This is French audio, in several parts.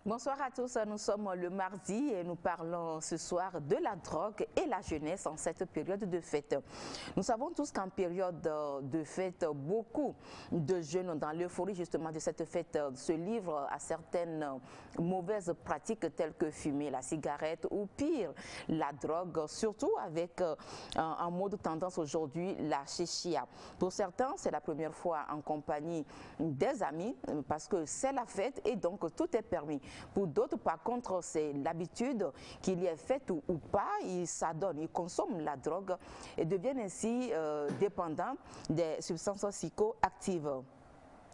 Bonsoir à tous, nous sommes le mardi et nous parlons ce soir de la drogue et la jeunesse en cette période de fête. Nous savons tous qu'en période de fête, beaucoup de jeunes dans l'euphorie justement de cette fête se livrent à certaines mauvaises pratiques telles que fumer la cigarette ou pire, la drogue, surtout avec un mot de tendance aujourd'hui, la chichia. Pour certains, c'est la première fois en compagnie des amis parce que c'est la fête et donc tout est permis. Pour d'autres, par contre, c'est l'habitude qu'il y ait fête ou pas, ils s'adonnent, ils consomment la drogue et deviennent ainsi dépendants des substances psychoactives.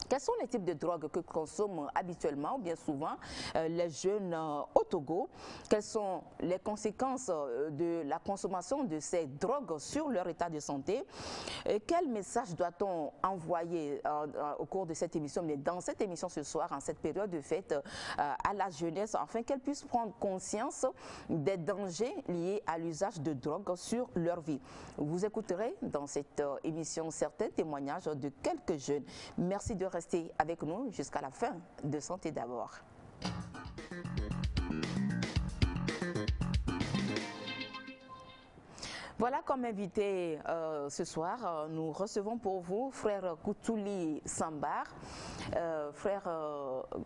Quels sont les types de drogues que consomment habituellement ou bien souvent les jeunes au Togo? Quelles sont les conséquences de la consommation de ces drogues sur leur état de santé? Et quel message doit-on envoyer au cours de cette émission, mais dans cette émission ce soir, en cette période de fête, à la jeunesse, afin qu'elle puisse prendre conscience des dangers liés à l'usage de drogue sur leur vie? Vous écouterez dans cette émission certains témoignages de quelques jeunes. Merci de rester avec nous jusqu'à la fin de Santé d'abord. Voilà, comme invité ce soir, nous recevons pour vous frère Koutouli Sambar. Frère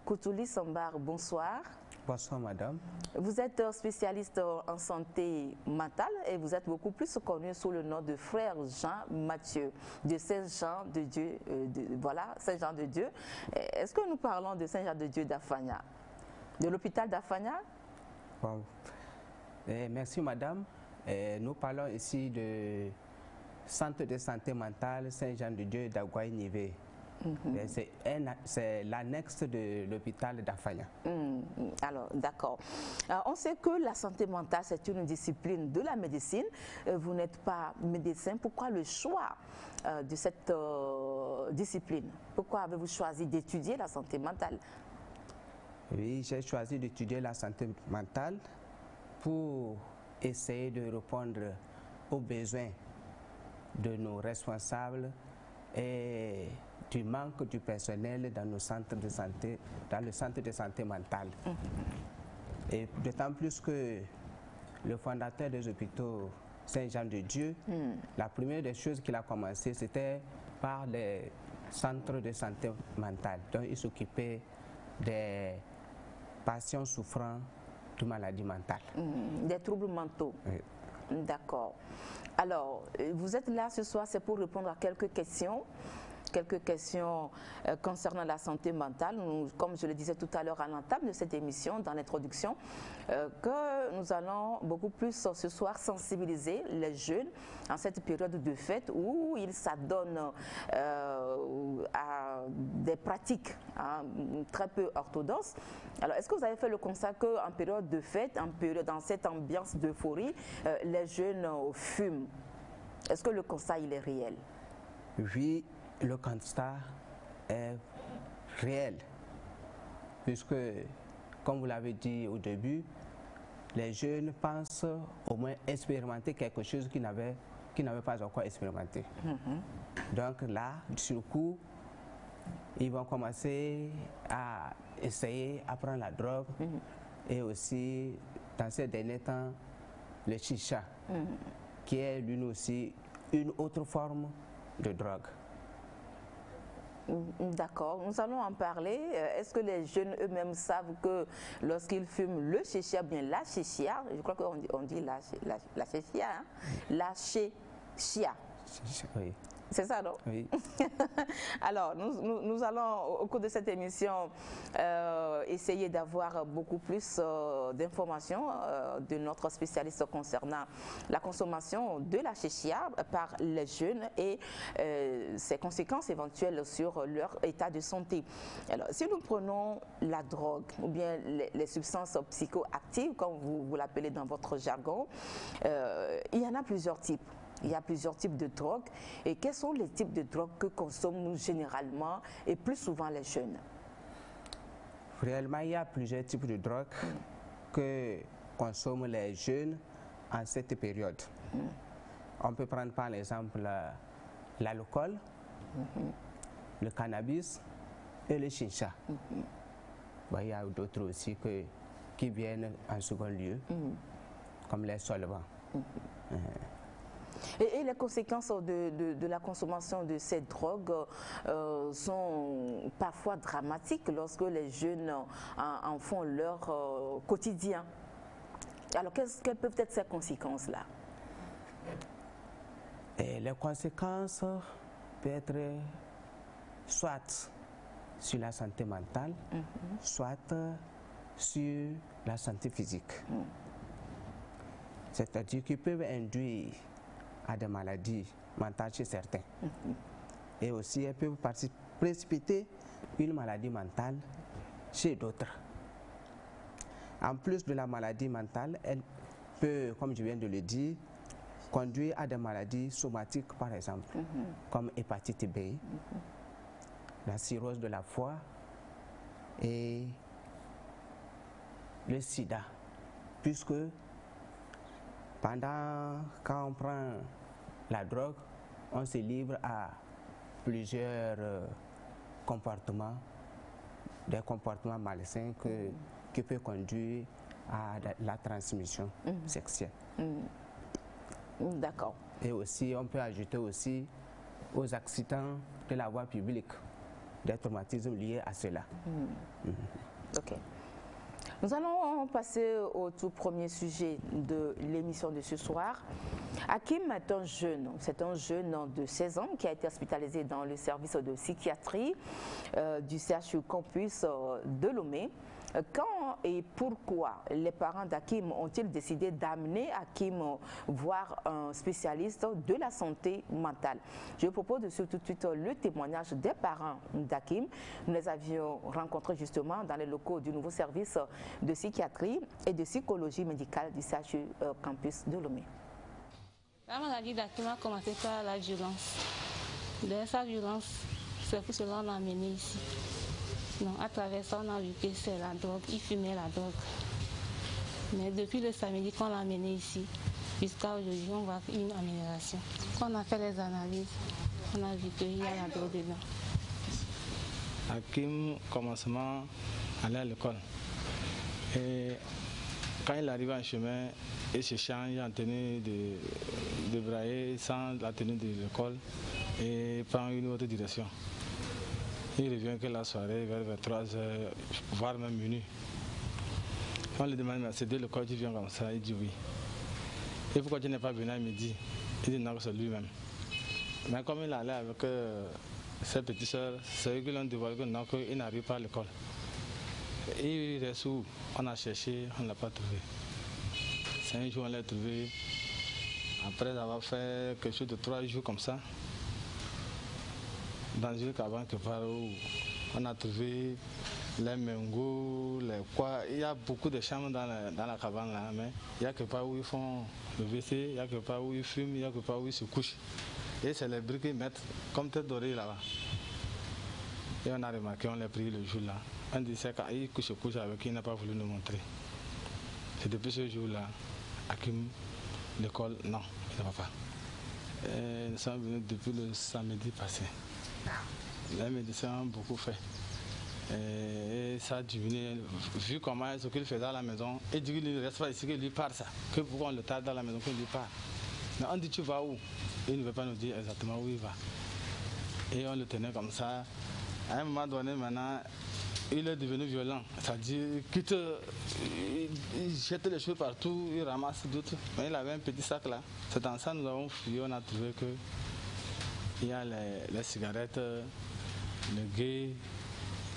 Koutouli Sambar, bonsoir. Bonsoir madame. Vous êtes spécialiste en santé mentale et vous êtes beaucoup plus connu sous le nom de frère Jean Mathieu de Saint-Jean-de-Dieu. Voilà, Saint-Jean-de-Dieu. Est-ce que nous parlons de Saint-Jean-de-Dieu d'Afania, de l'hôpital d'Afania? Wow. Merci madame. Nous parlons ici de centre de santé mentale Saint-Jean-de-Dieu d'Aguaï-Nivé. C'est l'annexe de l'hôpital d'Afania. Alors, d'accord. On sait que la santé mentale, c'est une discipline de la médecine. Vous n'êtes pas médecin. Pourquoi le choix de cette discipline? Pourquoi avez-vous choisi d'étudier la santé mentale? Oui, j'ai choisi d'étudier la santé mentale pour essayer de répondre aux besoins de nos responsables et du manque du personnel dans nos centres de santé, dans le centre de santé mentale. Et d'autant plus que le fondateur des hôpitaux Saint-Jean-de-Dieu, la première des choses qu'il a commencé, c'était par les centres de santé mentale. Donc il s'occupait des patients souffrant de maladies mentales. Des troubles mentaux. Oui. D'accord. Alors, vous êtes là ce soir, c'est pour répondre à quelques questions concernant la santé mentale. Comme je le disais tout à l'heure à l'entame de cette émission, dans l'introduction, que nous allons beaucoup plus ce soir sensibiliser les jeunes en cette période de fête où ils s'adonnent à des pratiques très peu orthodoxes. Alors, est-ce que vous avez fait le constat qu'en période de fête, dans cette ambiance d'euphorie, les jeunes fument? Est-ce que le constat, il est réel? Oui, le constat est réel, puisque, comme vous l'avez dit au début, les jeunes pensent au moins expérimenter quelque chose qu'ils n'avaient pas encore expérimenté. Donc là, sur le coup, ils vont commencer à essayer à prendre la drogue et aussi, dans ces derniers temps, le chicha, qui est lui aussi une autre forme de drogue. D'accord, nous allons en parler. Est-ce que les jeunes eux-mêmes savent que lorsqu'ils fument le chicha, bien la chicha, je crois qu'on dit la chicha, hein? La chicha. Oui. C'est ça, non? Oui. Alors, nous allons, au cours de cette émission, essayer d'avoir beaucoup plus d'informations de notre spécialiste concernant la consommation de la chicha par les jeunes et ses conséquences éventuelles sur leur état de santé. Alors, si nous prenons la drogue ou bien les substances psychoactives, comme vous l'appelez dans votre jargon, il y en a plusieurs types. Il y a plusieurs types de drogues. Et quels sont les types de drogues que consomment généralement et plus souvent les jeunes? Réellement, il y a plusieurs types de drogues que consomment les jeunes en cette période. On peut prendre par exemple l'alcool, le cannabis et le chicha. Bon, il y a d'autres aussi qui viennent en second lieu, comme les solvants. Et les conséquences de la consommation de cette drogue sont parfois dramatiques lorsque les jeunes en font leur quotidien. Alors, quelles peuvent être ces conséquences-là? Les conséquences peuvent être soit sur la santé mentale, soit sur la santé physique. C'est-à-dire qu'ils peuvent induire à des maladies mentales chez certains. Et aussi, elles peuvent précipiter une maladie mentale chez d'autres. En plus de la maladie mentale, elle peut, comme je viens de le dire, conduire à des maladies somatiques, par exemple, comme hépatite B, la cirrhose de la foie et le sida, puisque quand on prend la drogue, on se livre à plusieurs comportements, des comportements malsains qui peuvent conduire à la transmission sexuelle. D'accord. Et aussi, on peut ajouter aussi aux accidents de la voie publique, des traumatismes liés à cela. Ok. Nous allons passer au tout premier sujet de l'émission de ce soir. Hakim est un jeune, de 16 ans qui a été hospitalisé dans le service de psychiatrie du CHU Campus de Lomé. Quand et pourquoi les parents d'Hakim ont-ils décidé d'amener Hakim voir un spécialiste de la santé mentale? Je vous propose de suivre tout de suite le témoignage des parents d'Hakim. Nous les avions rencontrés justement dans les locaux du nouveau service de psychiatrie et de psychologie médicale du CHU Campus de Lomé. La maladie d'Hakim a commencé par la violence. De sa violence, c'est pour cela qu'on l'a amené ici. Donc, à travers ça, on a vu que c'est la drogue, il fumait la drogue. Mais depuis le samedi qu'on l'a amené ici, jusqu'à aujourd'hui, on voit une amélioration. Quand on a fait les analyses, on a vu qu'il y a la drogue dedans. Hakim, commencement, allait à l'école. Et quand il arrive en chemin, il se change en tenue de brailler sans la tenue de l'école et prend une autre direction. Il revient que la soirée vers 23h, voire même minuit. On lui demande, mais c'est de l'école, tu viens comme ça? Il dit oui. Et pourquoi tu n'es pas venu à midi? Il dit non, c'est lui-même. Mais comme il allait avec ses petites soeurs, c'est eux qui l'ont dévoilé que non, qu'il n'arrive pas à l'école. Et il reste où? On a cherché, on ne l'a pas trouvé. 5 jours, on l'a trouvé. Après avoir fait quelque chose de 3 jours comme ça, dans une cabane quelque part où on a trouvé les mangots, les quoi. Il y a beaucoup de chambres dans la cabane là, mais il y a quelque part où ils font le WC, il y a quelque part où ils fument, il y a quelque part où ils se couchent. Et c'est les briques qu'ils mettent comme tête d'oreille là-bas. Et on a remarqué, on l'a pris le jour là. On dit c'est quand il se couche avec qui, il n'a pas voulu nous montrer. C'est depuis ce jour-là, Hakim, l'école, non, il ne va pas. Et nous sommes venus depuis le samedi passé. Les médecins ont beaucoup fait. Et ça a diminué. Vu comment ce qu'il faisait à la maison, il dit qu'il ne reste pas ici, qu'il lui part ça. Que pourquoi on le tarde dans la maison, qu'il lui part. Mais on dit tu vas où? Il ne veut pas nous dire exactement où il va. Et on le tenait comme ça. À un moment donné, maintenant, il est devenu violent. C'est-à-dire il jette les choses partout, il ramasse d'autres. Mais il avait un petit sac là. C'est dans ça que nous avons fouillé, on a trouvé que il y a les cigarettes, le gay,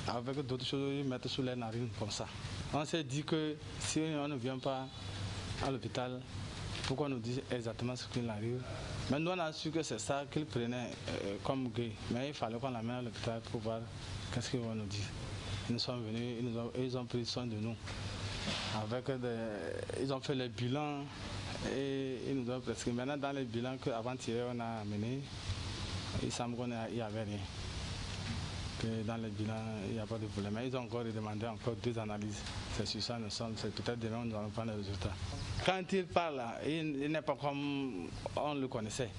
avec d'autres choses, ils mettent sous les narines comme ça. On s'est dit que si on ne vient pas à l'hôpital, pourquoi on nous dit exactement ce qu'il arrive? Mais nous on a su que c'est ça qu'ils prenaient comme gay. Mais il fallait qu'on l'amène à l'hôpital pour voir qu'est-ce qu'ils vont nous dire. Ils nous sont venus, ils ont pris soin de nous. Ils ont fait les bilans et ils nous ont prescrit. Maintenant dans les bilans qu'avant-hier on a amené, il semble qu'il n'y avait rien. Que dans les bilans, il n'y a pas de problème. Mais ils ont encore demandé encore 2 analyses. C'est sur ça, c'est peut-être demain nous allons prendre les résultats. Quand il parle, il n'est pas comme on le connaissait.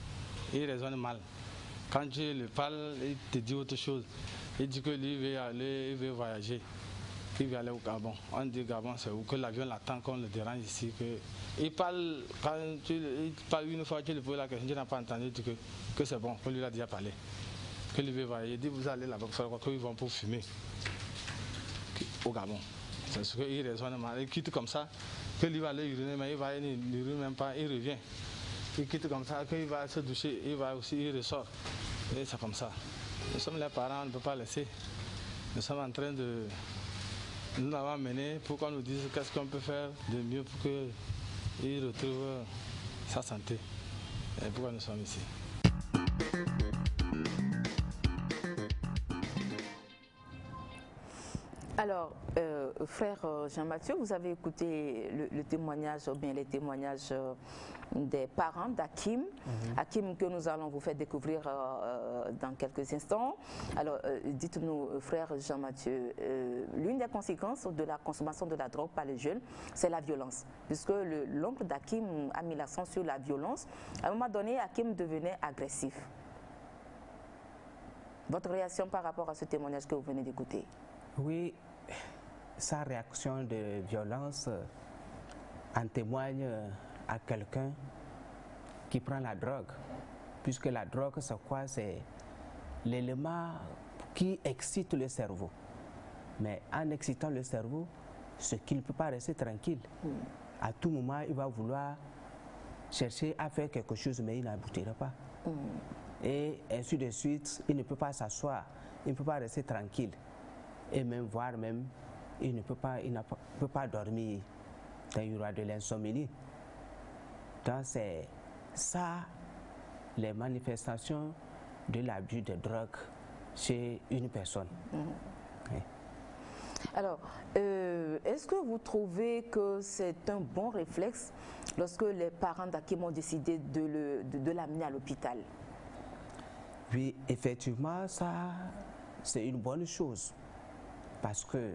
Il raisonne mal. Quand tu lui parles, il te dit autre chose. Il dit que lui veut aller, il veut voyager. qu'il veut aller au Gabon. On dit Gabon, c'est où que l'avion l'attend, qu'on le dérange ici. Il parle, quand il parle une fois, tu lui poses la question, tu n'as pas entendu que c'est bon, qu'on lui a déjà parlé. Que lui veut voir. Il dit, vous allez là-bas pour faire quoi? Qu'ils vont pour fumer au Gabon. C'est ce qu'il raisonne mal. Il quitte comme ça, que lui va aller uriner, mais il va n'urine même pas, il revient. Il quitte comme ça, qu'il va se doucher, il va aussi, il ressort. Et c'est comme ça. Nous sommes les parents, on ne peut pas laisser. Nous sommes en train de nous l'avons amené pour qu'on nous dise qu'est-ce qu'on peut faire de mieux pour qu'il retrouve sa santé. Et pourquoi nous sommes ici. Alors, frère Jean-Mathieu, vous avez écouté le témoignage, ou bien les témoignages des parents d'Hakim. Hakim que nous allons vous faire découvrir dans quelques instants. Alors, dites-nous, frère Jean-Mathieu, l'une des conséquences de la consommation de la drogue par les jeunes, c'est la violence. Puisque l'oncle d'Hakim a mis l'accent sur la violence. À un moment donné, Hakim devenait agressif. Votre réaction par rapport à ce témoignage que vous venez d'écouter? Oui, sa réaction de violence en témoigne à quelqu'un qui prend la drogue. Puisque la drogue, c'est quoi? C'est l'élément qui excite le cerveau. Mais en excitant le cerveau, ce qui ne peut pas rester tranquille. À tout moment, il va vouloir chercher à faire quelque chose, mais il n'aboutira pas. Et ainsi de suite, il ne peut pas s'asseoir, il ne peut pas rester tranquille. Et même voire même, il ne peut pas dormir. Il y aura de l'insomnie. Donc c'est ça les manifestations de l'abus de drogue chez une personne. Oui. Alors, est-ce que vous trouvez que c'est un bon réflexe lorsque les parents d'Hakim ont décidé de l'amener à l'hôpital? Oui, effectivement, ça, c'est une bonne chose. Parce que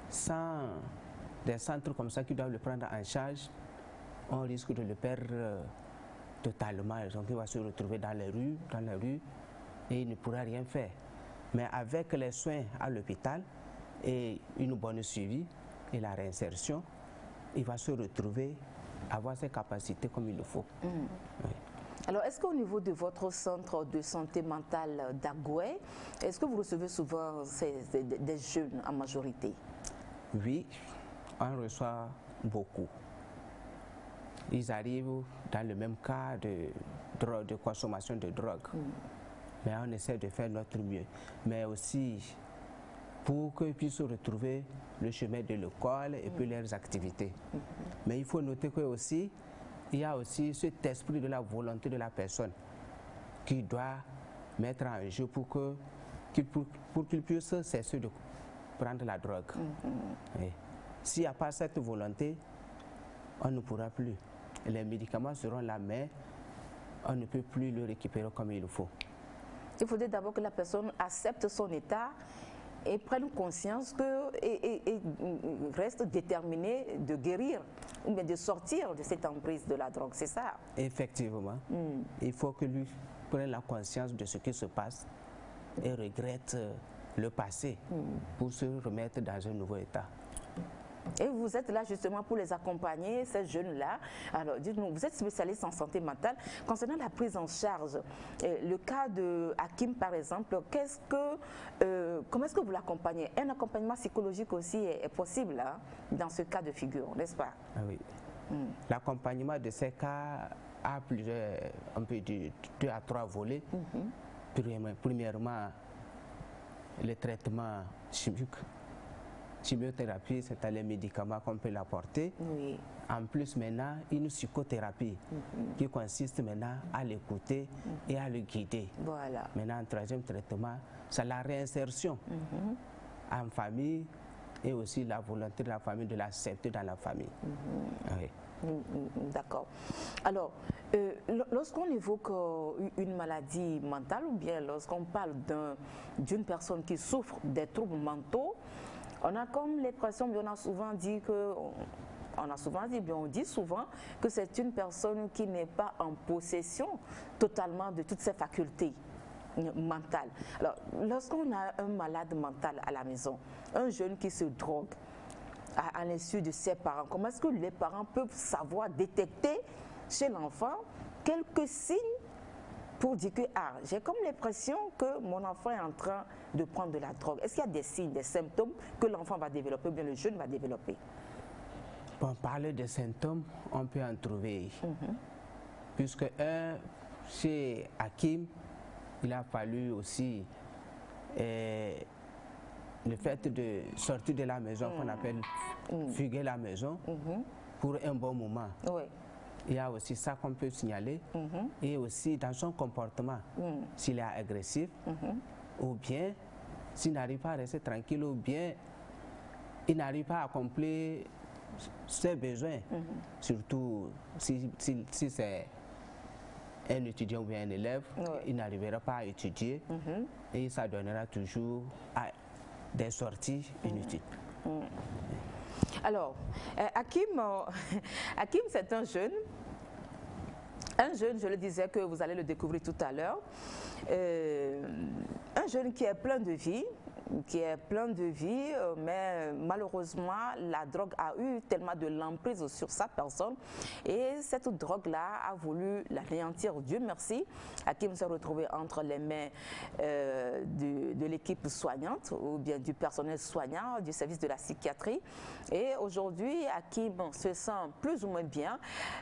sans des centres comme ça qui doivent le prendre en charge, on risque de le perdre totalement. Donc il va se retrouver dans la rue et il ne pourra rien faire. Mais avec les soins à l'hôpital et une bonne suivi et la réinsertion, il va se retrouver, avoir ses capacités comme il le faut. Oui. Alors, est-ce qu'au niveau de votre centre de santé mentale d'Agoué, est-ce que vous recevez souvent des jeunes en majorité? Oui, on reçoit beaucoup. Ils arrivent dans le même cas de consommation de drogue. Mais on essaie de faire notre mieux. Mais aussi pour qu'ils puissent retrouver le chemin de l'école et puis leurs activités. Mais il faut noter que aussi, il y a aussi cet esprit de la volonté de la personne qui doit mettre en jeu pour qu'il puisse cesser de prendre la drogue. S'il n'y a pas cette volonté, on ne pourra plus. Les médicaments seront là, mais on ne peut plus le récupérer comme il le faut. Il faudrait d'abord que la personne accepte son état et prenne conscience et reste déterminée de guérir ou bien de sortir de cette emprise de la drogue, c'est ça? Effectivement. Il faut que lui prenne la conscience de ce qui se passe et regrette le passé pour se remettre dans un nouveau état. Et vous êtes là justement pour les accompagner, ces jeunes-là. Alors, dites-nous, vous êtes spécialiste en santé mentale. Concernant la prise en charge, le cas de Hakim, par exemple, comment est-ce que vous l'accompagnez? Un accompagnement psychologique aussi est possible hein, dans ce cas de figure, n'est-ce pas? Ah oui. L'accompagnement de ces cas a plusieurs, on peut dire 2 à 3 volets. Premièrement, le traitement chimique. Chimiothérapie, c'est les médicaments qu'on peut l'apporter. Oui. En plus, maintenant, une psychothérapie qui consiste maintenant à l'écouter et à le guider. Voilà. Maintenant, un troisième traitement, c'est la réinsertion en famille et aussi la volonté de la famille de l'accepter dans la famille. Oui. D'accord. Alors, lorsqu'on évoque une maladie mentale ou bien lorsqu'on parle d'une personne qui souffre des troubles mentaux, on a comme l'impression, on a souvent dit on dit souvent que c'est une personne qui n'est pas en possession totalement de toutes ses facultés. mental. Alors, lorsqu'on a un malade mental à la maison, un jeune qui se drogue à l'insu de ses parents, comment est-ce que les parents peuvent savoir détecter chez l'enfant quelques signes pour dire que j'ai comme l'impression que mon enfant est en train de prendre de la drogue? Est-ce qu'il y a des signes, des symptômes que l'enfant va développer ou bien le jeune va développer? Bon, parler de symptômes, on peut en trouver. Puisque chez Hakim, il a fallu aussi le fait de sortir de la maison, qu'on appelle fuguer la maison, pour un bon moment. Oui. Il y a aussi ça qu'on peut signaler, et aussi dans son comportement, s'il est agressif, ou bien s'il n'arrive pas à rester tranquille, ou bien il n'arrive pas à accomplir ses besoins, surtout si c'est un étudiant ou bien un élève, il n'arrivera pas à étudier, et ça donnera toujours à des sorties inutiles. Alors, Hakim, c'est un jeune, je le disais que vous allez le découvrir tout à l'heure, un jeune qui est plein de vie, mais malheureusement, la drogue a eu tellement de l'emprise sur sa personne et cette drogue-là a voulu l'anéantir. Dieu merci, Hakim s'est retrouvé entre les mains de l'équipe soignante ou bien du personnel soignant du service de la psychiatrie. Et aujourd'hui, Hakim se sent plus ou moins bien.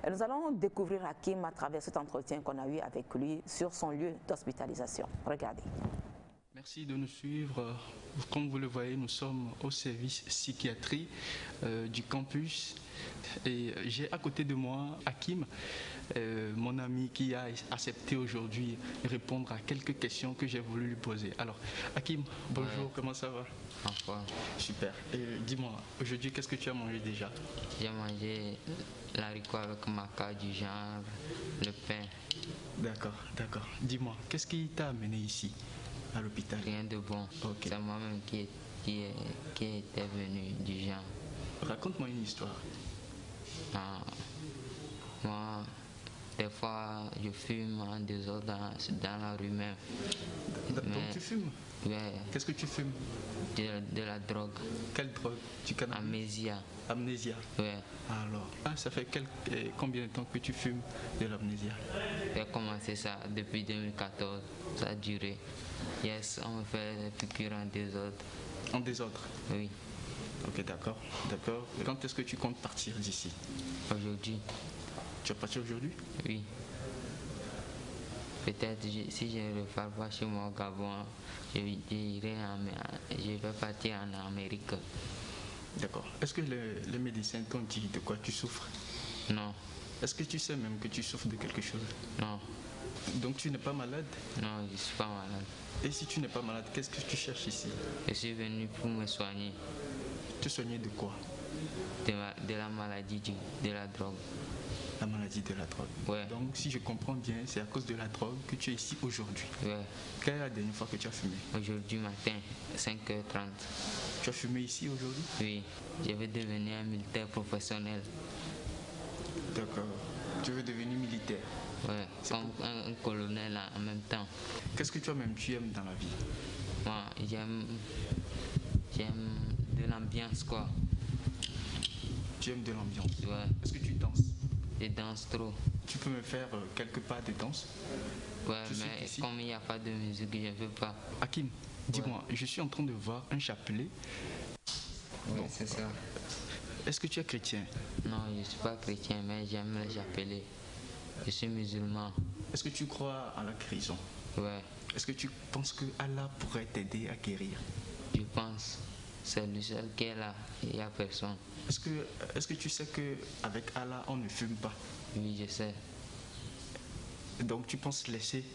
Et nous allons découvrir Hakim à travers cet entretien qu'on a eu avec lui sur son lieu d'hospitalisation. Regardez. Merci de nous suivre. Comme vous le voyez, nous sommes au service psychiatrie du campus et j'ai à côté de moi Hakim, mon ami qui a accepté aujourd'hui répondre à quelques questions que j'ai voulu lui poser. Alors Hakim, bonjour, comment ça va? Enfin. Super. Dis-moi, aujourd'hui qu'est-ce que tu as mangé déjà? J'ai mangé l'haricot avec maca, du genre, le pain. D'accord, d'accord. Dis-moi, qu'est-ce qui t'a amené ici à l'hôpital? Rien de bon. Okay. C'est moi-même qui était venu du genre. Raconte-moi une histoire. Moi, des fois, je fume en désordre dans la rue même. Donc tu fumes? Ouais. Qu'est-ce que tu fumes? De la drogue. Quelle drogue? Du cannabis? Amnésia. Amnésia? Ouais. Alors, ça fait combien de temps que tu fumes de l'amnésia? J'ai commencé ça depuis 2014. Ça a duré. Yes, on me fait des piqûres en désordre. En désordre? Oui. Ok, d'accord, d'accord. Quand est-ce que tu comptes partir d'ici? Aujourd'hui. Tu vas partir aujourd'hui? Oui. Peut-être si je ne repars pas chez moi au Gabon, je vais partir en Amérique. D'accord. Est-ce que les médecins t'ont dit de quoi tu souffres? Non. Est-ce que tu sais même que tu souffres de quelque chose? Non. Donc tu n'es pas malade? Non, je ne suis pas malade. Et si tu n'es pas malade, qu'est-ce que tu cherches ici? Je suis venu pour me soigner. Te soigner de quoi? De la maladie, de la drogue. La maladie de la drogue? Ouais. Donc si je comprends bien, c'est à cause de la drogue que tu es ici aujourd'hui? Ouais. Quelle est la dernière fois que tu as fumé? Aujourd'hui matin, 5h30. Tu as fumé ici aujourd'hui? Oui. Je vais devenir un militaire professionnel. D'accord. Tu veux devenir militaire? Ouais, comme un colonel en même temps. Qu'est-ce que tu aimes dans la vie? Moi, j'aime de l'ambiance, quoi. Tu aimes de l'ambiance? Ouais. Est-ce que tu danses? Je danse trop. Tu peux me faire quelques pas de danse? Ouais, mais comme il n'y a pas de musique, je ne peux pas. Hakim, dis-moi, je suis en train de voir un chapelet. Oui, c'est ça. Est-ce que tu es chrétien? Non, je ne suis pas chrétien, mais j'aime les chapelets. Je suis musulman. Est-ce que tu crois à la guérison? Ouais. Est-ce que tu penses que Allah pourrait t'aider à guérir? Je pense. C'est le seul qui est là. Il n'y a personne. Est-ce que tu sais qu'avec Allah, on ne fume pas? Oui, je sais. Donc tu penses laisser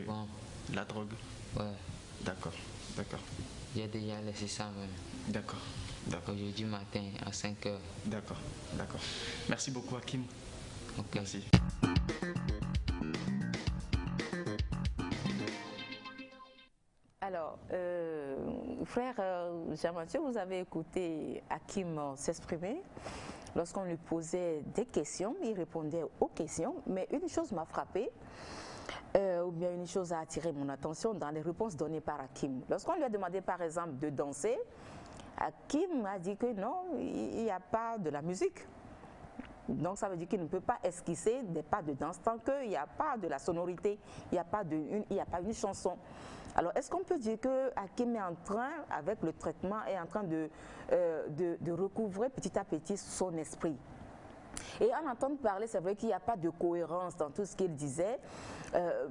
bon. La drogue? Ouais. D'accord, d'accord. J'ai déjà laissé ça même. D'accord, d'accord. Aujourd'hui matin à 5h. D'accord, d'accord. Merci beaucoup Hakim. Ok. Merci. Alors, frère Jean-Mathieu, vous avez écouté Hakim s'exprimer. lorsqu'on lui posait des questions, il répondait aux questions, mais une chose m'a frappée, ou bien une chose a attiré mon attention dans les réponses données par Hakim. Lorsqu'on lui a demandé par exemple de danser, Hakim a dit que non, il n'y a pas de la musique. Donc ça veut dire qu'il ne peut pas esquisser des pas de danse tant qu'il n'y a pas de la sonorité, il n'y a pas une chanson. Alors est-ce qu'on peut dire que Hakim est en train, avec le traitement, est en train de recouvrer petit à petit son esprit? Et en entendant parler, c'est vrai qu'il n'y a pas de cohérence dans tout ce qu'il disait,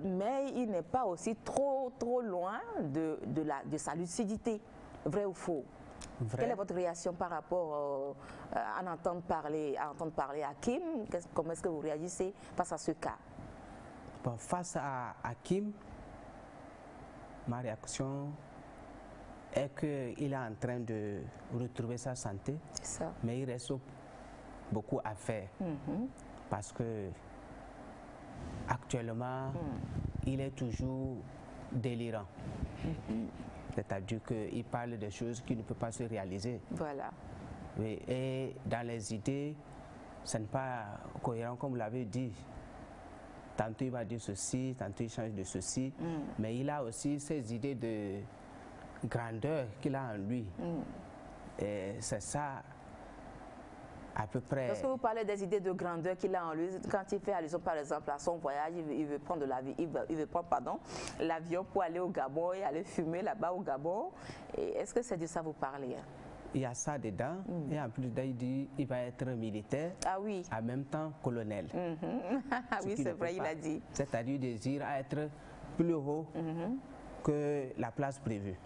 mais il n'est pas aussi trop loin de sa lucidité, vrai ou faux? Vrai. Quelle est votre réaction par rapport à entendre parler Hakim? Comment est-ce que vous réagissez face à ce cas? Bon, face à Hakim, ma réaction est qu'il est en train de retrouver sa santé, ça. Mais il reste beaucoup à faire parce que actuellement, il est toujours délirant. C'est-à-dire qu'il parle de choses qui ne peuvent pas se réaliser. Voilà. Oui, et dans les idées, ce n'est pas cohérent comme vous l'avez dit. Tantôt il va dire ceci, tantôt il change de ceci, mais il a aussi ces idées de grandeur qu'il a en lui. Et c'est ça à peu près. Lorsque vous parlez des idées de grandeur qu'il a en lui, quand il fait allusion par exemple à son voyage, il veut prendre l'avion pour aller au Gabon et aller fumer là-bas au Gabon. Est-ce que c'est de ça que vous parlez? Il y a ça dedans, et en plus il dit qu'il va être militaire, en même temps colonel. Oui, c'est vrai, il a dit. C'est-à-dire désire être plus haut que la place prévue.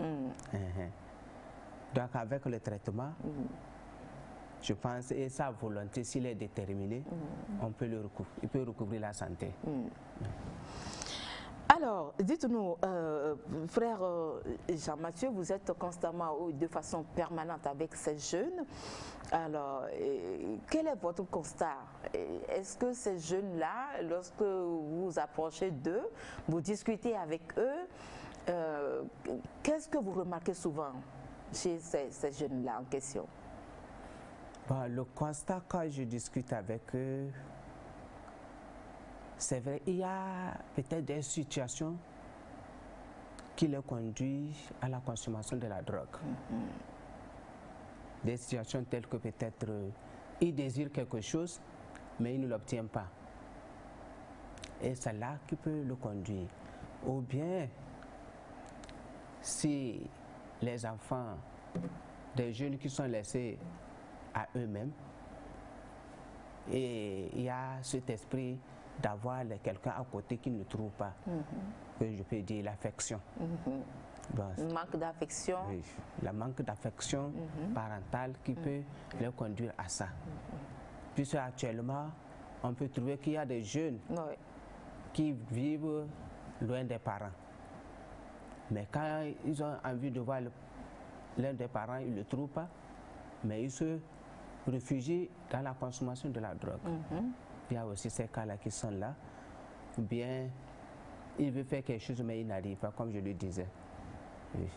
Donc avec le traitement, je pense, et sa volonté, s'il est déterminé, il peut recouvrir la santé. Alors, dites-nous, frère Jean-Mathieu, vous êtes constamment, de façon permanente avec ces jeunes. Alors, quel est votre constat? Est-ce que ces jeunes-là, lorsque vous vous approchez d'eux, vous discutez avec eux, qu'est-ce que vous remarquez souvent chez ces jeunes-là en question? Bon, le constat, quand je discute avec eux, c'est vrai, il y a peut-être des situations qui les conduisent à la consommation de la drogue. Des situations telles que peut-être ils désirent quelque chose, mais ils ne l'obtiennent pas. Et c'est là qui peut le conduire. Ou bien, si les enfants, des jeunes qui sont laissés à eux-mêmes, et il y a cet esprit d'avoir quelqu'un à côté qui ne trouve pas, que je peux dire l'affection. Manque d'affection. Oui, le manque d'affection parentale qui peut les conduire à ça. Puisque actuellement, on peut trouver qu'il y a des jeunes qui vivent loin des parents. Mais quand ils ont envie de voir l'un des parents, ils ne le trouvent pas, mais ils se réfugient dans la consommation de la drogue. Il y a aussi ces cas-là qui sont là. Ou bien, il veut faire quelque chose, mais il n'arrive pas, comme je le disais. Oui.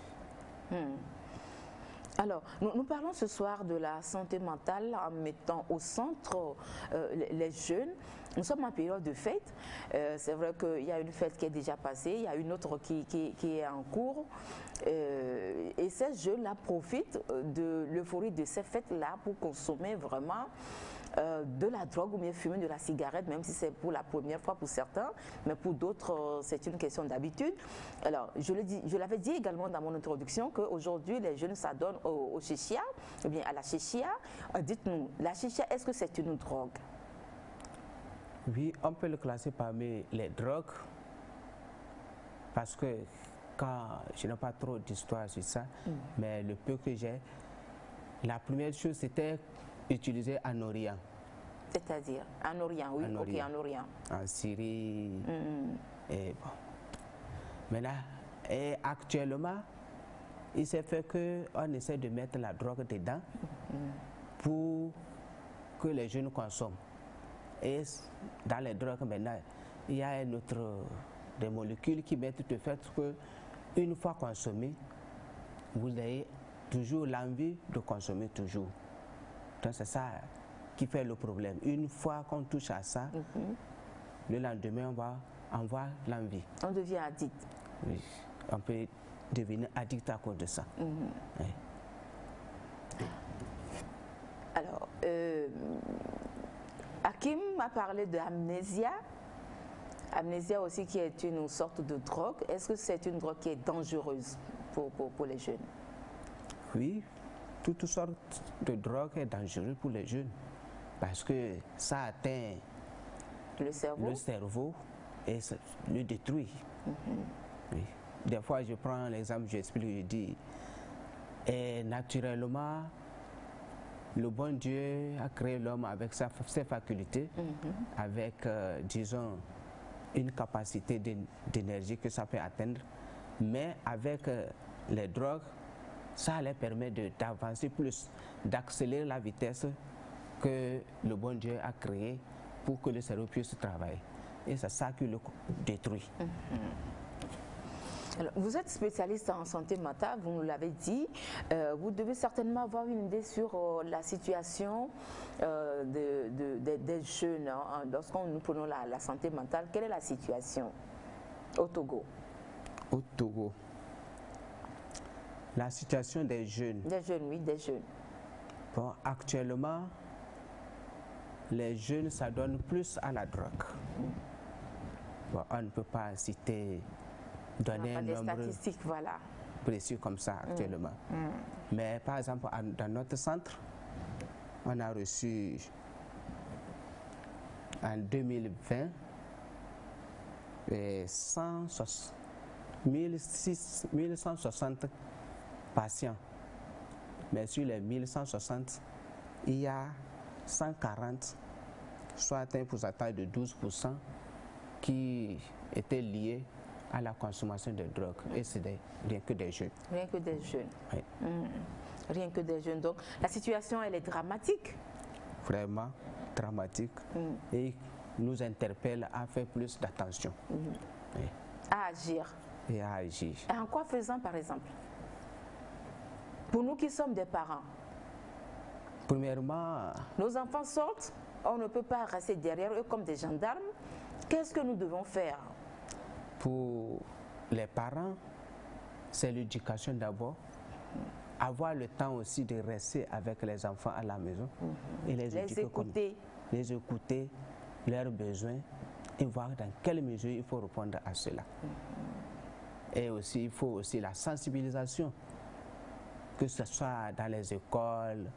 Alors, nous parlons ce soir de la santé mentale en mettant au centre les jeunes. Nous sommes en période de fête. C'est vrai qu'il y a une fête qui est déjà passée, il y a une autre qui est en cours. Et ces jeunes-là profitent de l'euphorie de ces fêtes-là pour consommer vraiment de la drogue ou bien fumer de la cigarette, même si c'est pour la première fois pour certains, mais pour d'autres, c'est une question d'habitude. Alors, je l'avais dit également dans mon introduction qu'aujourd'hui, les jeunes s'adonnent au chicha, ou bien à la chicha. Dites-nous, la chicha, est-ce que c'est une drogue? Oui, on peut le classer parmi les drogues, parce que quand je n'ai pas trop d'histoire sur ça, mais le peu que j'ai, la première chose c'était utilisé en Orient. C'est-à-dire en Orient, oui, ok, en Orient. En Syrie. Et bon. Maintenant, et actuellement, il s'est fait qu'on essaie de mettre la drogue dedans pour que les jeunes consomment. Et dans les drogues maintenant, il y a des molécules qui mettent de fait qu'une fois consommé, vous avez toujours l'envie de consommer toujours. Donc c'est ça qui fait le problème. Une fois qu'on touche à ça, le lendemain, on voit l'envie. On devient addict. Oui, on peut devenir addict à cause de ça. Oui. Alors, Hakim a parlé d'amnésia. Amnésia aussi qui est une sorte de drogue. Est-ce que c'est une drogue qui est dangereuse pour les jeunes? Oui, toutes sortes de drogues est dangereuses pour les jeunes parce que ça atteint le cerveau et ça le détruit. Oui. Des fois, je prends l'exemple, j'explique, je dis, et naturellement, le bon Dieu a créé l'homme avec ses facultés, avec, disons, une capacité d'énergie que ça peut atteindre, mais avec les drogues, ça leur permet d'avancer plus, d'accélérer la vitesse que le bon Dieu a créée pour que le cerveau puisse travailler. Et c'est ça qui le détruit. Alors, vous êtes spécialiste en santé mentale, vous nous l'avez dit. Vous devez certainement avoir une idée sur la situation des jeunes. Hein. Lorsqu'on nous prenons la santé mentale, quelle est la situation au Togo? Au Togo, la situation des jeunes. Des jeunes, oui, des jeunes. Bon, actuellement, les jeunes s'adonnent plus à la drogue. Bon, on ne peut pas donner un nombre statistiques, voilà, précis comme ça actuellement. Mais par exemple, dans notre centre, on a reçu en 2020 1160 patients. Mais sur les 1160, il y a 140, soit un pourcentage de 12%, qui étaient liés à la consommation de drogue. Et c'est rien que des jeunes. Rien que des jeunes. Oui. Rien que des jeunes. Donc la situation, elle est dramatique. Vraiment dramatique. Et nous interpelle à faire plus d'attention. Oui. À agir. Et à agir. Et en quoi faisant, par exemple? Pour nous qui sommes des parents. Premièrement, nos enfants sortent, on ne peut pas rester derrière eux comme des gendarmes. Qu'est-ce que nous devons faire? Pour les parents, c'est l'éducation d'abord. Avoir le temps aussi de rester avec les enfants à la maison et les écouter, leurs besoins et voir dans quelle mesure il faut répondre à cela. Et aussi, il faut aussi la sensibilisation, que ce soit dans les écoles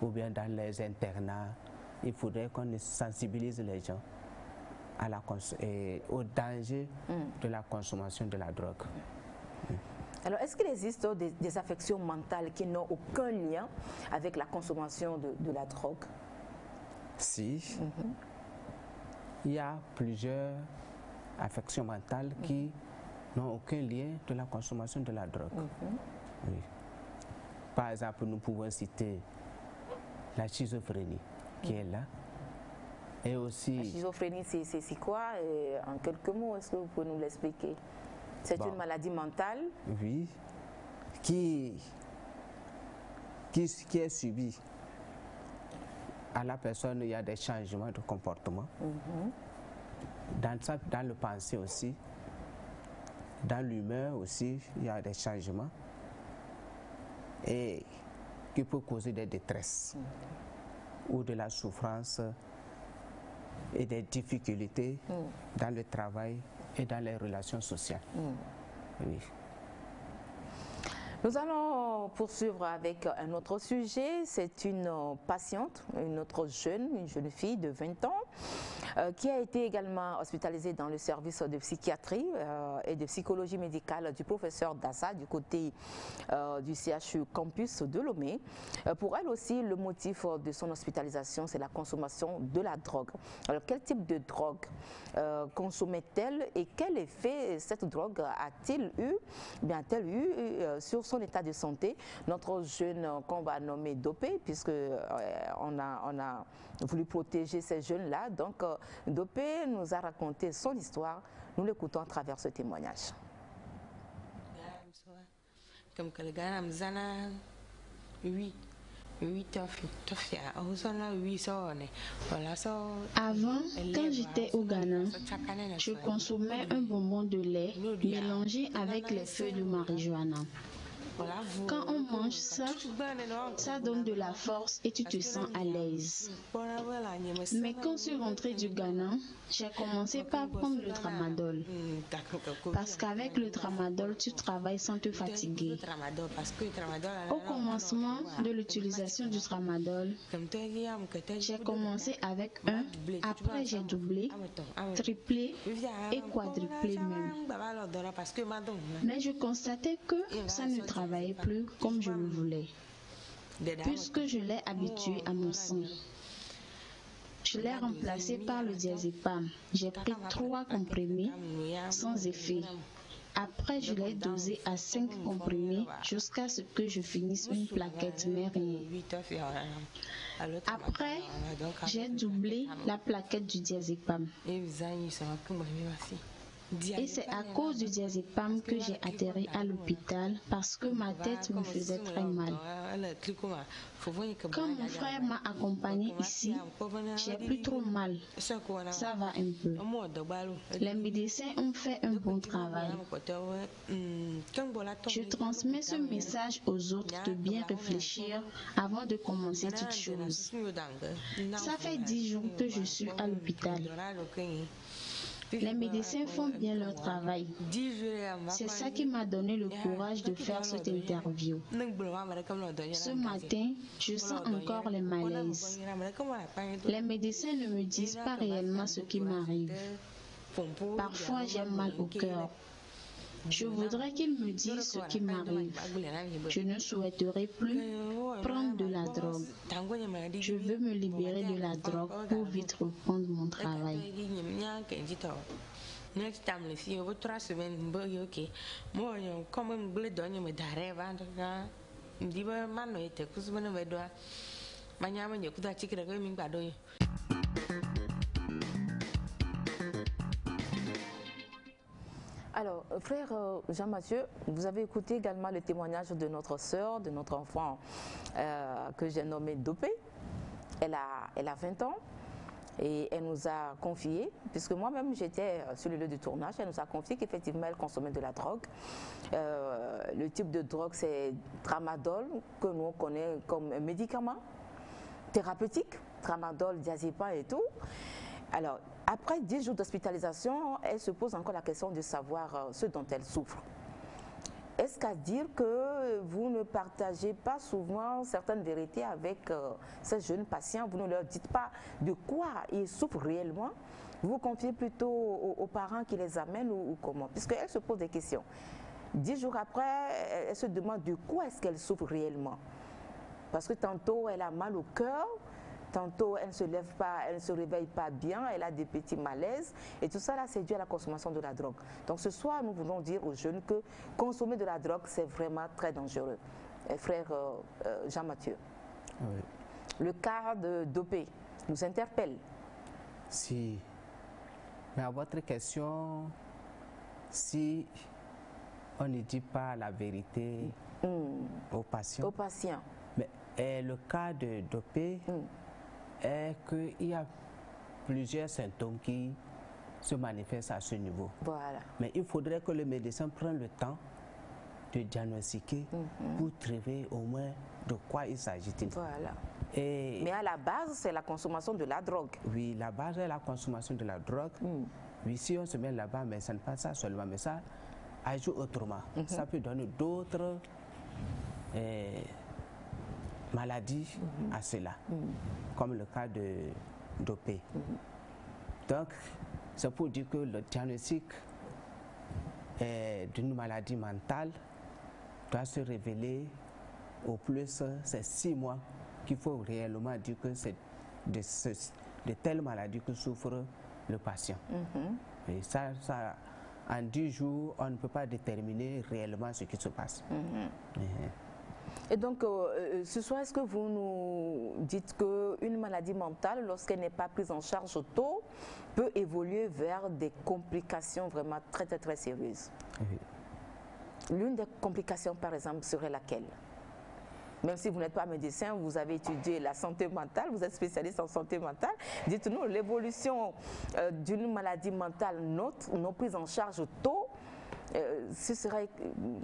ou bien dans les internats. Il faudrait qu'on sensibilise les gens au danger de la consommation de la drogue. Alors, est-ce qu'il existe des affections mentales qui n'ont aucun lien avec la consommation de la drogue? Si. Il y a plusieurs affections mentales qui n'ont aucun lien de la consommation de la drogue. Oui. Par exemple, nous pouvons citer la schizophrénie qui est là. Et aussi, la schizophrénie, c'est quoi? En quelques mots, est-ce que vous pouvez nous l'expliquer? C'est une maladie mentale? Oui, qui est subie. À la personne, il y a des changements de comportement. Dans le pensée aussi, dans l'humeur aussi, il y a des changements. Et qui peut causer des détresses ou de la souffrance et des difficultés dans le travail et dans les relations sociales. Oui. Nous allons poursuivre avec un autre sujet. C'est une patiente, une jeune fille de 20 ans, qui a été également hospitalisée dans le service de psychiatrie et de psychologie médicale du professeur Dassa du côté du CHU Campus de Lomé. Pour elle aussi, le motif de son hospitalisation, c'est la consommation de la drogue. Alors, quel type de drogue consommait-elle et quel effet cette drogue a-t-elle eu sur son état de santé? Notre jeune qu'on va nommer Dopé, puisque on a voulu protéger ces jeunes-là. Donc Dopé nous a raconté son histoire. Nous l'écoutons à travers ce témoignage. Oui, Avant, quand j'étais au Ghana, je consommais un bonbon de lait mélangé avec les feuilles de marijuana. Quand on mange ça, ça donne de la force et tu te sens à l'aise. Mais quand je suis rentrée du Ghana, j'ai commencé par prendre le tramadol. Parce qu'avec le tramadol, tu travailles sans te fatiguer. Au commencement de l'utilisation du tramadol, j'ai commencé avec 1, après j'ai doublé, triplé et quadruplé même. Mais je constatais que ça ne travaillait plus comme je le voulais, puisque je l'ai habitué à mon sang. Je l'ai remplacé par le diazépam. J'ai pris 3 comprimés sans effet. Après, je l'ai dosé à 5 comprimés jusqu'à ce que je finisse une plaquette, mais rien. Après, j'ai doublé la plaquette du diazépam. Et c'est à cause du diazépam que j'ai atterri à l'hôpital parce que ma tête me faisait très mal. Quand mon frère m'a accompagné ici, j'ai plus trop mal. Ça va un peu. Les médecins ont fait un bon travail. Je transmets ce message aux autres de bien réfléchir avant de commencer toute chose. Ça fait 10 jours que je suis à l'hôpital. Les médecins font bien leur travail. C'est ça qui m'a donné le courage de faire cette interview. Ce matin, je sens encore les malaises. Les médecins ne me disent pas réellement ce qui m'arrive. Parfois, j'ai mal au cœur. Je voudrais qu'ils me disent ce qui m'arrive. Je ne souhaiterais plus prendre de la drogue. Je veux me libérer de la drogue pour vite reprendre mon travail. Alors, frère Jean-Mathieu, vous avez écouté également le témoignage de notre sœur, de notre enfant que j'ai nommé Dopé. Elle a 20 ans et elle nous a confié, puisque moi-même j'étais sur le lieu de tournage, elle nous a confié qu'effectivement elle consommait de la drogue. Le type de drogue, c'est tramadol, que nous on connaît comme un médicament thérapeutique, tramadol, diazépam et tout. Alors, après 10 jours d'hospitalisation, elle se pose encore la question de savoir ce dont elle souffre. Est-ce qu'à dire que vous ne partagez pas souvent certaines vérités avec ces jeunes patients, vous ne leur dites pas de quoi ils souffrent réellement, vous confiez plutôt aux parents qui les amènent ou comment? Puisqu'elle se pose des questions. 10 jours après, elle se demande de quoi est-ce qu'elle souffre réellement. Parce que tantôt elle a mal au cœur, tantôt elle ne se lève pas, elle ne se réveille pas bien, elle a des petits malaises et tout ça là c'est dû à la consommation de la drogue. Donc ce soir nous voulons dire aux jeunes que consommer de la drogue c'est vraiment très dangereux. Frère Jean-Mathieu, oui. Le cas de Dopé nous interpelle. Si, mais à votre question, si on ne dit pas la vérité aux patients, mais le cas de Dopé est qu'il y a plusieurs symptômes qui se manifestent à ce niveau. Voilà. Mais il faudrait que le médecin prenne le temps de diagnostiquer pour trouver au moins de quoi il s'agit-il. Voilà. Mais à la base, c'est la consommation de la drogue. Oui, la base est la consommation de la drogue. Oui, si on se met là-bas, mais ça n'est pas ça seulement, mais ça ajoute autrement. Ça peut donner d'autres maladies à cela, comme le cas de Dopé. Donc, c'est pour dire que le diagnostic d'une maladie mentale doit se révéler au plus, c'est 6 mois qu'il faut réellement dire que c'est de telles maladies que souffre le patient. Et ça, en 10 jours, on ne peut pas déterminer réellement ce qui se passe. Et donc, ce soir, est-ce que vous nous dites qu'une maladie mentale, lorsqu'elle n'est pas prise en charge tôt, peut évoluer vers des complications vraiment très, très, très sérieuses? L'une des complications, par exemple, serait laquelle? Même si vous n'êtes pas médecin, vous avez étudié la santé mentale, vous êtes spécialiste en santé mentale. Dites-nous, l'évolution d'une maladie mentale, nos prises en charge tôt, ce serait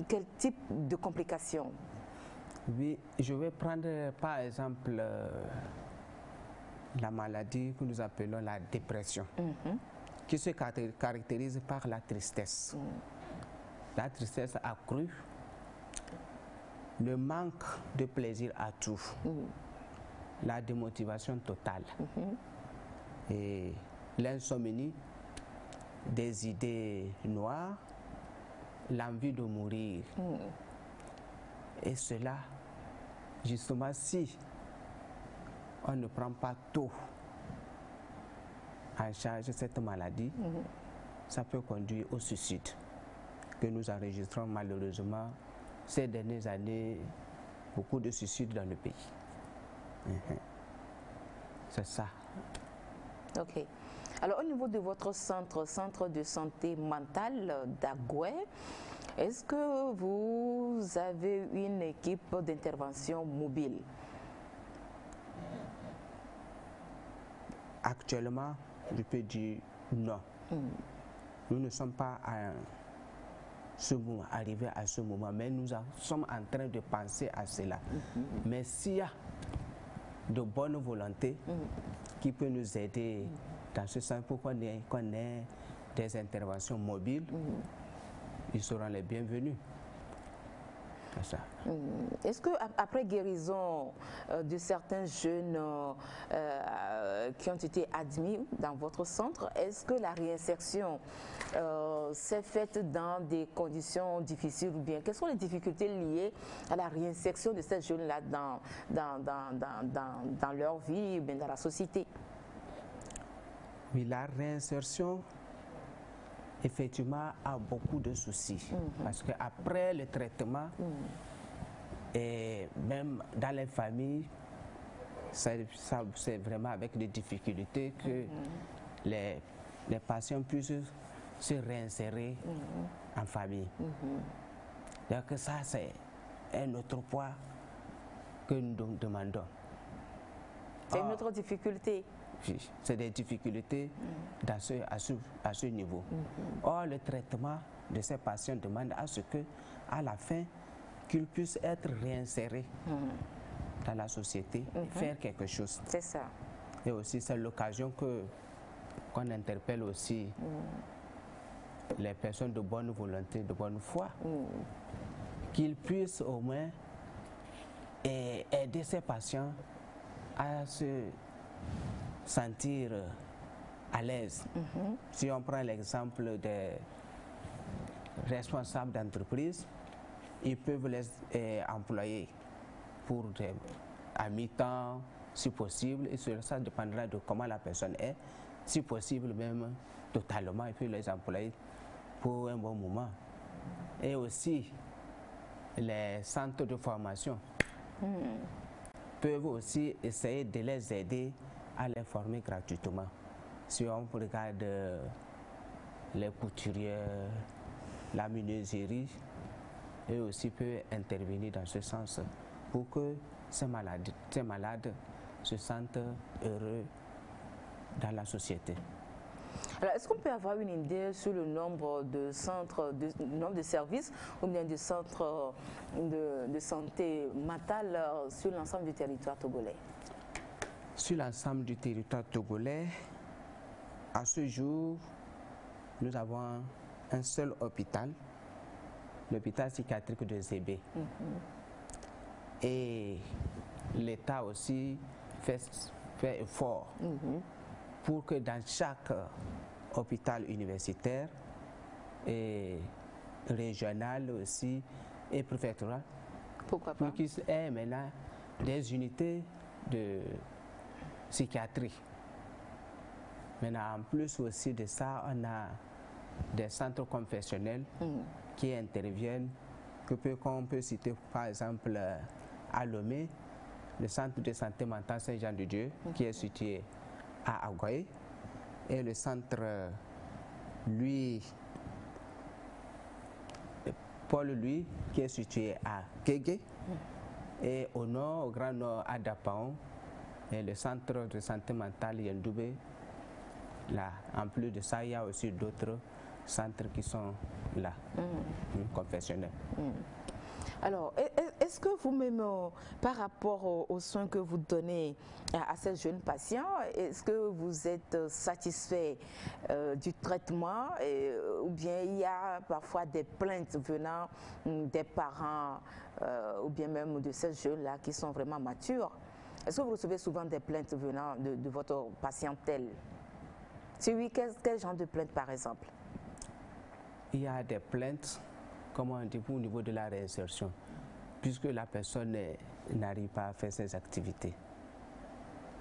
quel type de complications? Oui, je vais prendre par exemple la maladie que nous appelons la dépression, qui se caractérise par la tristesse. La tristesse accrue, le manque de plaisir à tout, la démotivation totale et l'insomnie, des idées noires, l'envie de mourir. Et cela, justement, si on ne prend pas tôt en charge cette maladie, ça peut conduire au suicide, que nous enregistrons malheureusement ces dernières années, beaucoup de suicides dans le pays. C'est ça. Ok. Alors, au niveau de votre centre de santé mentale d'Agoué, est-ce que vous avez une équipe d'intervention mobile? Actuellement, je peux dire non. Nous ne sommes pas arrivés à ce moment, mais nous sommes en train de penser à cela. Mais s'il y a de bonne volonté qui peut nous aider dans ce sens pour qu'on ait des interventions mobiles, ils seront les bienvenus. Ça. Est-ce qu'après guérison de certains jeunes qui ont été admis dans votre centre, est-ce que la réinsertion s'est faite dans des conditions difficiles ou bien quelles sont les difficultés liées à la réinsertion de ces jeunes-là dans leur vie, bien dans la société? Oui, la réinsertion effectivement a beaucoup de soucis parce qu'après le traitement et même dans les familles, c'est vraiment avec des difficultés que les patients puissent se réinsérer en famille. Donc ça, c'est un autre poids que nous demandons. C'est une autre difficulté. C'est des difficultés à ce niveau. Or, le traitement de ces patients demande à ce que, à la fin, qu'ils puissent être réinsérés dans la société, faire quelque chose. C'est ça. Et aussi, c'est l'occasion qu'on interpelle aussi les personnes de bonne volonté, de bonne foi, qu'ils puissent au moins aider ces patients à se sentir à l'aise. Si on prend l'exemple des responsables d'entreprise, ils peuvent les employer pour à mi-temps, si possible, et ça dépendra de comment la personne est. Si possible, même totalement, il peut les employer pour un bon moment. Et aussi, les centres de formation peuvent aussi essayer de les aider à les former gratuitement. Si on regarde les couturiers, la menuiserie, eux aussi peuvent intervenir dans ce sens pour que ces malades se sentent heureux dans la société. Alors, est-ce qu'on peut avoir une idée sur le nombre de centres, nombre de services ou bien de centres de santé mentale sur l'ensemble du territoire togolais? Sur l'ensemble du territoire togolais, à ce jour, nous avons un seul hôpital, l'hôpital psychiatrique de Zébé. Et l'État aussi fait effort pour que dans chaque hôpital universitaire et régional aussi et préfectoral, pourquoi pas, pour qu'ils aient maintenant des unités de psychiatrie. Maintenant, en plus aussi de ça, on a des centres confessionnels qui interviennent, qu'on peut citer par exemple à Lomé, le centre de santé mentale Saint-Jean-de-Dieu, qui est situé à Agoué, et le centre Paul Louis, qui est situé à Kégué, Et au nord, au Grand Nord, à Dapaon, et le centre de santé mentale Yendoubé. Là, en plus de ça, il y a aussi d'autres centres qui sont là, confessionnels. Alors, est-ce que vous-même, par rapport aux soins que vous donnez à ces jeunes patients, est-ce que vous êtes satisfait du traitement ou bien il y a parfois des plaintes venant des parents ou bien même de ces jeunes-là qui sont vraiment matures? Est-ce que vous recevez souvent des plaintes venant de votre patientèle? Si oui, quel genre de plaintes par exemple? Il y a des plaintes, comme on dit, au niveau de la réinsertion, puisque la personne n'arrive pas à faire ses activités.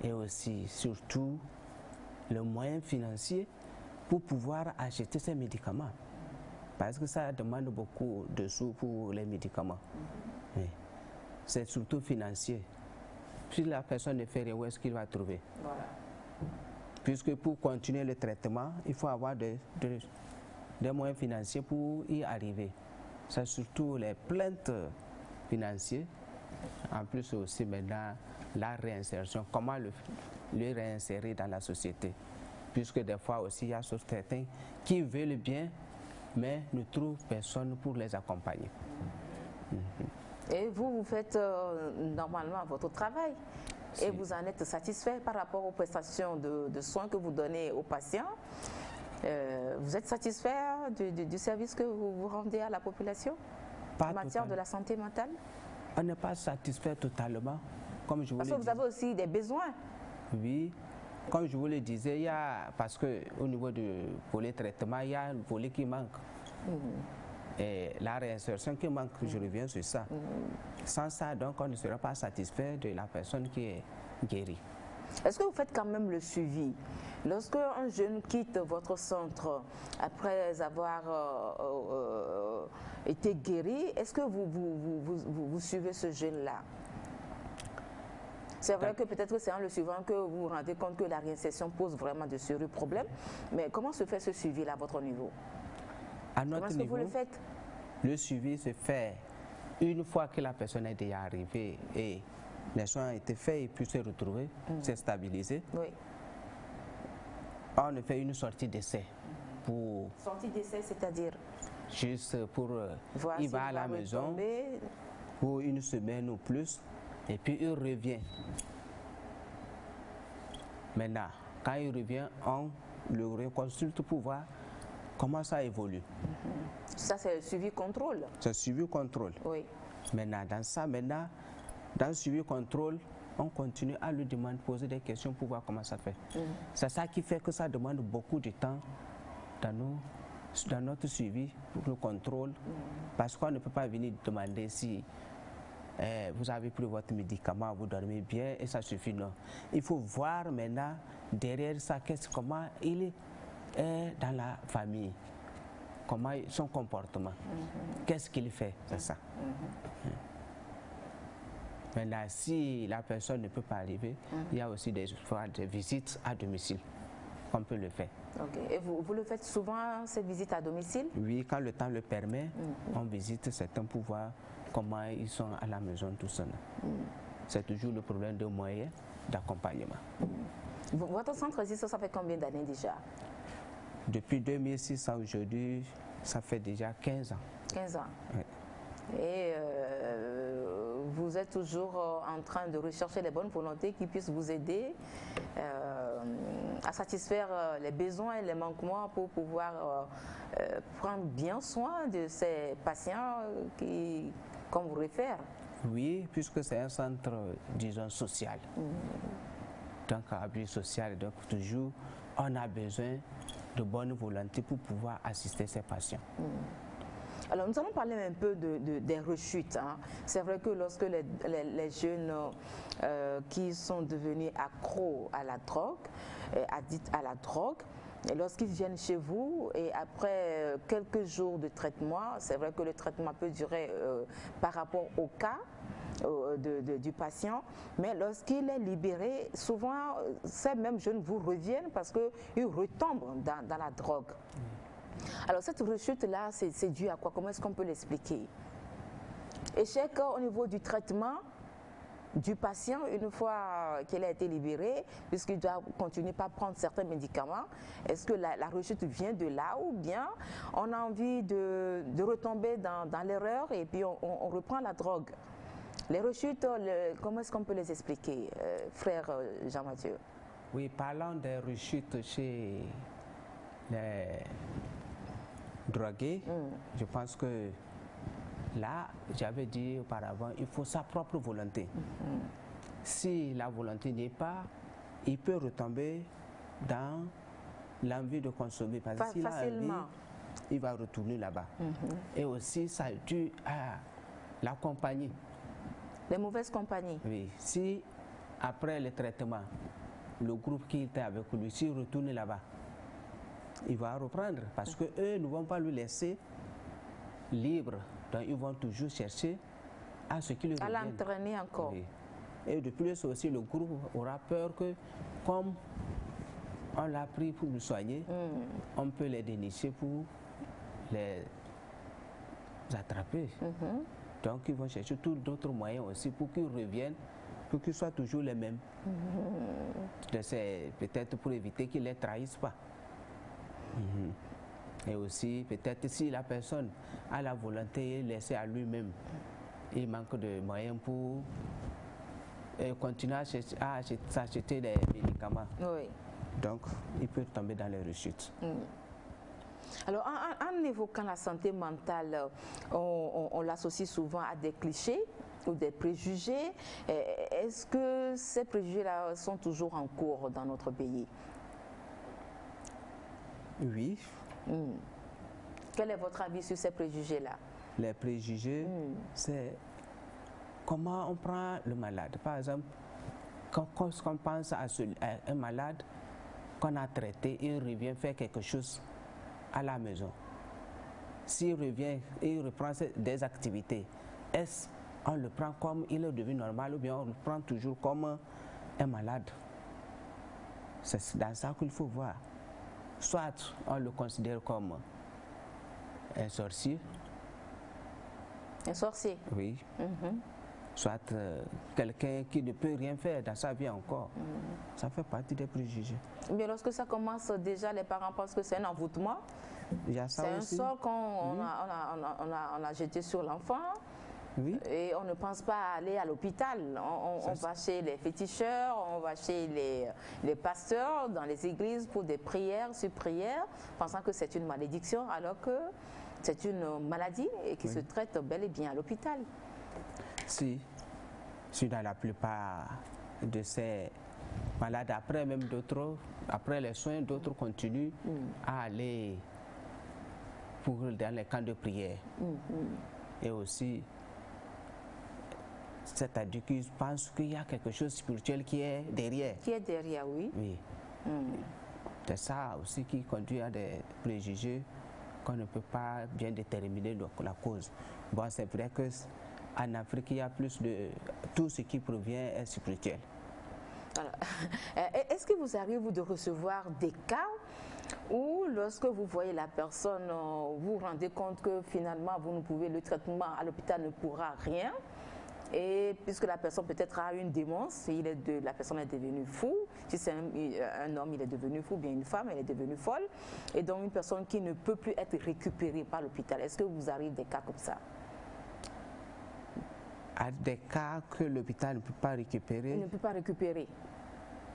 Et aussi, surtout, le moyen financier pour pouvoir acheter ses médicaments. Parce que ça demande beaucoup de sous pour les médicaments. C'est surtout financier. Si la personne ne fait rien, où est-ce qu'il va trouver? Voilà. Puisque pour continuer le traitement, il faut avoir des moyens financiers pour y arriver. C'est surtout les plaintes financières, en plus aussi maintenant la réinsertion, comment le réinsérer dans la société. Puisque des fois aussi il y a certains qui veulent bien, mais ne trouvent personne pour les accompagner. Et vous faites normalement votre travail et vous en êtes satisfait par rapport aux prestations de soins que vous donnez aux patients? Vous êtes satisfait du service que vous rendez à la population en matière de la santé mentale? On n'est pas satisfait totalement, comme je vous l'ai dit. Parce que vous avez aussi des besoins. Oui, comme je vous le disais, il y a, parce qu'au niveau du volet traitement, il y a un volet qui manque. Et la réinsertion qui manque, je reviens sur ça. Sans ça, donc, on ne sera pas satisfait de la personne qui est guérie. Est-ce que vous faites quand même le suivi? Lorsque un jeune quitte votre centre après avoir été guéri, est-ce que vous suivez ce jeune-là? C'est vrai que peut-être que c'est en le suivant que vous vous rendez compte que la réinsertion pose vraiment de sérieux problèmes, mais comment se fait ce suivi-là à votre niveau? À notre Comment est-ce que vous le faites? Le suivi se fait une fois que la personne est déjà arrivée et les soins ont été faits et puis se retrouver, se stabiliser. Oui. On fait une sortie d'essai. Sortie d'essai, c'est-à-dire? Juste pour... il va à la maison pour une semaine ou plus et puis il revient. Maintenant, quand il revient, on le reconsulte pour voir comment ça évolue. Ça, c'est le suivi-contrôle. C'est le suivi-contrôle. Oui. Maintenant, dans le suivi-contrôle, on continue à lui demander, poser des questions pour voir comment ça fait. C'est ça qui fait que ça demande beaucoup de temps dans notre suivi, pour le contrôle, parce qu'on ne peut pas venir demander si vous avez pris votre médicament, vous dormez bien et ça suffit, non. Il faut voir maintenant derrière ça comment il est dans la famille, comment son comportement, qu'est-ce qu'il fait, c'est ça. Maintenant, si la personne ne peut pas arriver, il y a aussi des visites à domicile qu'on peut le faire. Okay. Et vous le faites souvent, ces visites à domicile? Oui, quand le temps le permet, on visite certains pour voir comment ils sont à la maison tout seuls. C'est toujours le problème de moyens d'accompagnement. Votre centre existe, ça fait combien d'années déjà? Depuis 2006 à aujourd'hui, ça fait déjà 15 ans. 15 ans. Oui. Et vous êtes toujours en train de rechercher les bonnes volontés qui puissent vous aider à satisfaire les besoins et les manquements pour pouvoir prendre bien soin de ces patients qu'on vous réfère. Oui, puisque c'est un centre, disons, social. Donc, à but social, donc toujours, on a besoin de bonne volonté pour pouvoir assister ces patients. Alors, nous allons parler un peu des rechutes. Hein. C'est vrai que lorsque les jeunes qui sont devenus accros à la drogue, addicts à la drogue, lorsqu'ils viennent chez vous et après quelques jours de traitement, c'est vrai que le traitement peut durer par rapport au cas du patient, mais lorsqu'il est libéré, souvent ces mêmes jeunes vous reviennent parce qu'ils retombent dans la drogue. Alors cette rechute-là, c'est dû à quoi? Comment est-ce qu'on peut l'expliquer? Échec au niveau du traitement du patient une fois qu'il a été libéré, puisqu'il doit continuer par prendre certains médicaments? Est-ce que la rechute vient de là ou bien on a envie de retomber dans l'erreur et puis on reprend la drogue? Les rechutes, comment est-ce qu'on peut les expliquer, frère Jean-Mathieu? Oui, parlant des rechutes chez les drogués, je pense que là, j'avais dit auparavant, il faut sa propre volonté. Si la volonté n'est pas, il peut retomber dans l'envie de consommer. Parce que s'il a envie, il va retourner là-bas. Et aussi, ça est dû à la compagnie. Les mauvaises compagnies. Oui. Si, après le traitement, le groupe qui était avec lui, s'il retourne là-bas, il va reprendre. Parce qu'eux ne vont pas lui laisser libre. Donc, ils vont toujours chercher à ce qu'il revienne. À l'entraîner encore. Oui. Et de plus aussi, le groupe aura peur que, comme on l'a pris pour nous soigner, on peut les dénicher pour les attraper. Donc, ils vont chercher tous d'autres moyens aussi pour qu'ils reviennent, pour qu'ils soient toujours les mêmes. C'est peut-être pour éviter qu'ils ne les trahissent pas. Et aussi, peut-être si la personne a la volonté de laisser à lui-même, il manque de moyens pour continuer à s'acheter des médicaments. Oui. Donc, il peut tomber dans les rechutes. Alors, en évoquant la santé mentale, on l'associe souvent à des clichés ou des préjugés. Est-ce que ces préjugés-là sont toujours en cours dans notre pays? Oui. Quel est votre avis sur ces préjugés-là? Les préjugés, c'est comment on prend le malade. Par exemple, quand on pense à un malade qu'on a traité, il revient faire quelque chose à la maison. S'il revient et il reprend des activités, est-ce qu'on le prend comme il est devenu normal ou bien on le prend toujours comme un malade? C'est dans ça qu'il faut voir. Soit on le considère comme un sorcier. Un sorcier? Oui. Soit quelqu'un qui ne peut rien faire dans sa vie encore. Ça fait partie des préjugés. Mais lorsque ça commence déjà, les parents pensent que c'est un envoûtement. C'est un sort qu'on a jeté sur l'enfant. Oui. Et on ne pense pas à aller à l'hôpital. On va chez les féticheurs, on va chez les pasteurs dans les églises pour des prières sur prières, pensant que c'est une malédiction alors que c'est une maladie et qui se traite bel et bien à l'hôpital. Si dans la plupart de ces malades, après même d'autres, après les soins, d'autres continuent à aller dans les camps de prière. Et aussi, c'est-à-dire qu'ils pensent qu'il y a quelque chose de spirituel qui est derrière. Qui est derrière, oui. Oui. C'est ça aussi qui conduit à des préjugés qu'on ne peut pas bien déterminer la cause. Bon, c'est vrai qu'en Afrique, il y a plus de... Tout ce qui provient est spirituel. Est-ce que vous arrivez de recevoir des cas où lorsque vous voyez la personne, vous vous rendez compte que finalement, le traitement à l'hôpital ne pourra rien? Et puisque la personne peut-être a une démence, la personne est devenue fou, si c'est un homme, il est devenu fou, bien une femme, elle est devenue folle, et donc une personne qui ne peut plus être récupérée par l'hôpital. Est-ce que vous arrivez des cas comme ça? À des cas que l'hôpital ne peut pas récupérer? Il ne peut pas récupérer.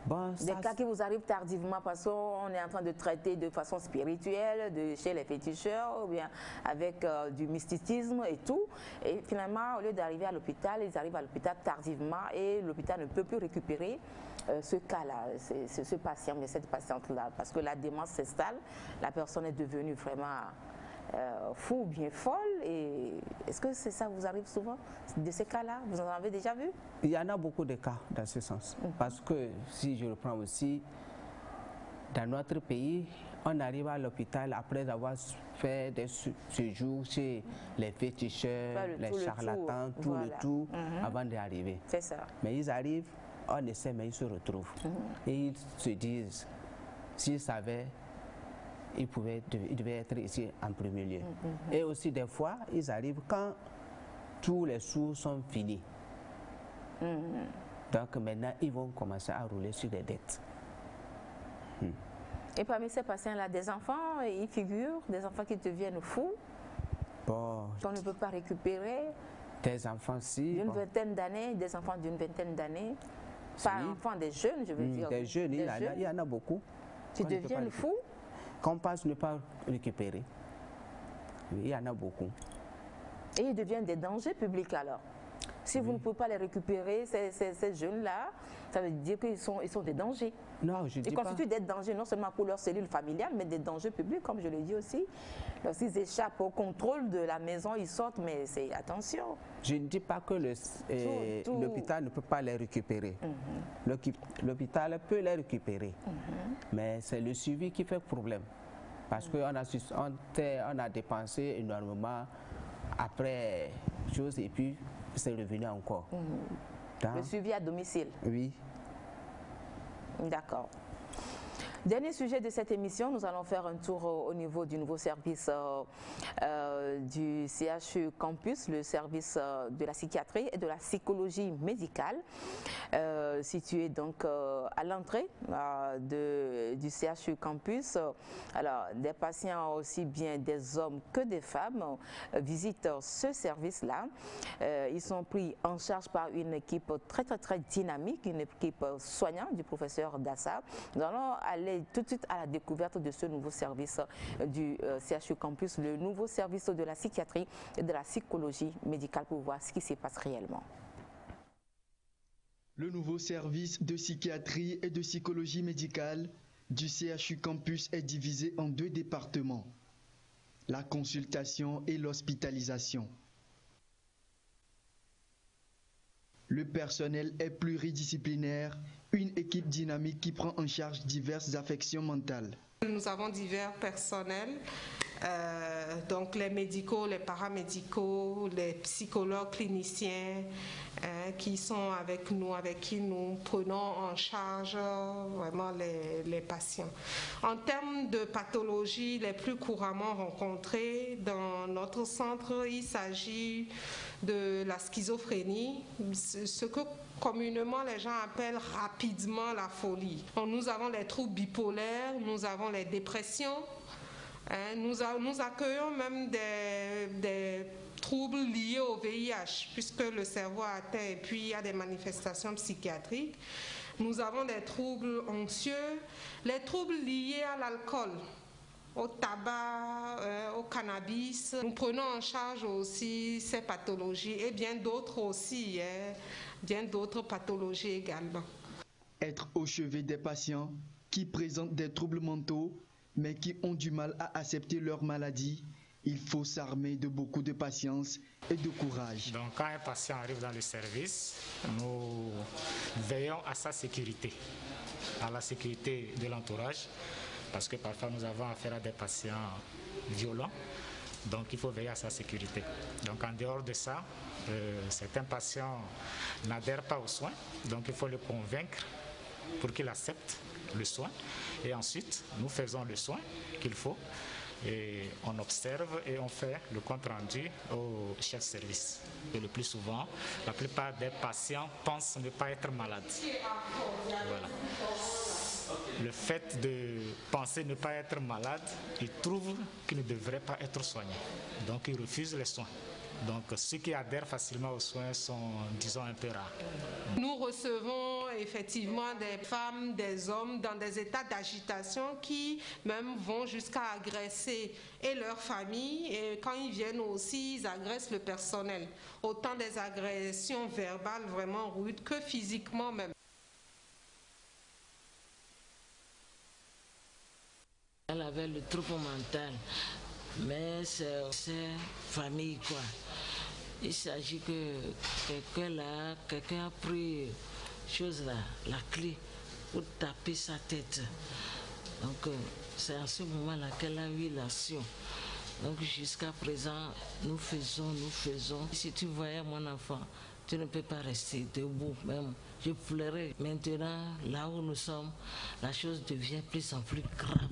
Bon, des cas qui vous arrivent tardivement parce qu'on est en train de traiter de façon spirituelle, chez les féticheurs, ou bien avec du mysticisme et tout. Et finalement, au lieu d'arriver à l'hôpital, ils arrivent à l'hôpital tardivement et l'hôpital ne peut plus récupérer ce cas-là, ce patient, mais cette patiente-là, parce que la démence s'installe, la personne est devenue vraiment fou ou bien folle. Et est-ce que ça vous arrive souvent, de ces cas-là? Vous en avez déjà vu? Il y en a beaucoup de cas dans ce sens. Parce que si je reprends aussi, dans notre pays, on arrive à l'hôpital après avoir fait des séjours chez les féticheurs, les charlatans, tout le tout, avant d'y arriver. C'est ça. Mais ils arrivent, on essaie, mais ils se retrouvent. Et ils se disent, s'ils savaient, ils devaient être ici en premier lieu. Et aussi des fois, ils arrivent quand tous les sous sont finis. Donc maintenant, ils vont commencer à rouler sur des dettes. Et parmi ces patients-là, des enfants, ils figurent, des enfants qui deviennent fous, qu'on ne peut pas récupérer. Des enfants, si. D'une vingtaine d'années, des enfants d'une vingtaine d'années. Pas enfants, des jeunes, je veux dire. Des jeunes, il y en a beaucoup. Qui deviennent fous. Qu'on pense ne pas récupérer. Oui, il y en a beaucoup. Et ils deviennent des dangers publics alors. Si vous ne pouvez pas les récupérer, ces jeunes-là, ça veut dire qu'ils sont des dangers. Non, je dis pas. Ils constituent des dangers non seulement pour leur cellule familiale, mais des dangers publics, comme je le dis aussi. Lorsqu'ils échappent au contrôle de la maison, ils sortent, mais c'est attention. Je ne dis pas que l'hôpital ne peut pas les récupérer. L'hôpital peut les récupérer, mais c'est le suivi qui fait problème. Parce qu'on a dépensé énormément après chose et puis c'est revenu encore. Le suivi à domicile. Oui. D'accord. Dernier sujet de cette émission, nous allons faire un tour au niveau du nouveau service du CHU Campus, le service de la psychiatrie et de la psychologie médicale, situé donc à l'entrée du CHU Campus. Alors, des patients aussi bien des hommes que des femmes visitent ce service-là. Ils sont pris en charge par une équipe très dynamique, une équipe soignante du professeur Dassa. Nous allons aller tout de suite à la découverte de ce nouveau service du CHU Campus, le nouveau service de la psychiatrie et de la psychologie médicale pour voir ce qui se passe réellement. Le nouveau service de psychiatrie et de psychologie médicale du CHU Campus est divisé en 2 départements, la consultation et l'hospitalisation. Le personnel est pluridisciplinaire, une équipe dynamique qui prend en charge diverses affections mentales. Nous avons divers personnels, donc les médicaux, les paramédicaux, les psychologues cliniciens qui sont avec nous, avec qui nous prenons en charge vraiment les patients. En termes de pathologies les plus couramment rencontrées dans notre centre, il s'agit de la schizophrénie, ce que communément les gens appellent rapidement la folie. Nous avons les troubles bipolaires, nous avons les dépressions, nous accueillons même des troubles liés au VIH, puisque le cerveau a atteint et puis il y a des manifestations psychiatriques. Nous avons des troubles anxieux, les troubles liés à l'alcool, au tabac, au cannabis. Nous prenons en charge aussi ces pathologies et bien d'autres aussi, bien d'autres pathologies également. Être au chevet des patients qui présentent des troubles mentaux mais qui ont du mal à accepter leur maladie, il faut s'armer de beaucoup de patience et de courage. Donc quand un patient arrive dans le service, nous veillons à sa sécurité, à la sécurité de l'entourage, parce que parfois nous avons affaire à des patients violents, donc il faut veiller à sa sécurité. Donc en dehors de ça, certains patients n'adhèrent pas aux soins, donc il faut le convaincre pour qu'il accepte le soin. Et ensuite, nous faisons le soin qu'il faut et on observe et on fait le compte rendu au chef de service. Et le plus souvent, la plupart des patients pensent ne pas être malades. Voilà. Le fait de penser ne pas être malade, ils trouvent qu'ils ne devraient pas être soignés. Donc ils refusent les soins. Donc ceux qui adhèrent facilement aux soins sont, disons, un peu rares. Nous recevons effectivement des femmes, des hommes dans des états d'agitation qui même vont jusqu'à agresser et leur famille. Et quand ils viennent aussi, ils agressent le personnel. Autant des agressions verbales vraiment rudes que physiquement même. Elle avait le trouble mental, mais c'est famille quoi. Il s'agit que quelqu'un a pris chose là, la clé pour taper sa tête. Donc c'est à ce moment-là qu'elle a eu l'action. Donc jusqu'à présent, nous faisons. Si tu voyais mon enfant, tu ne peux pas rester debout même. Je pleurais. Maintenant, là où nous sommes, la chose devient plus en plus grave.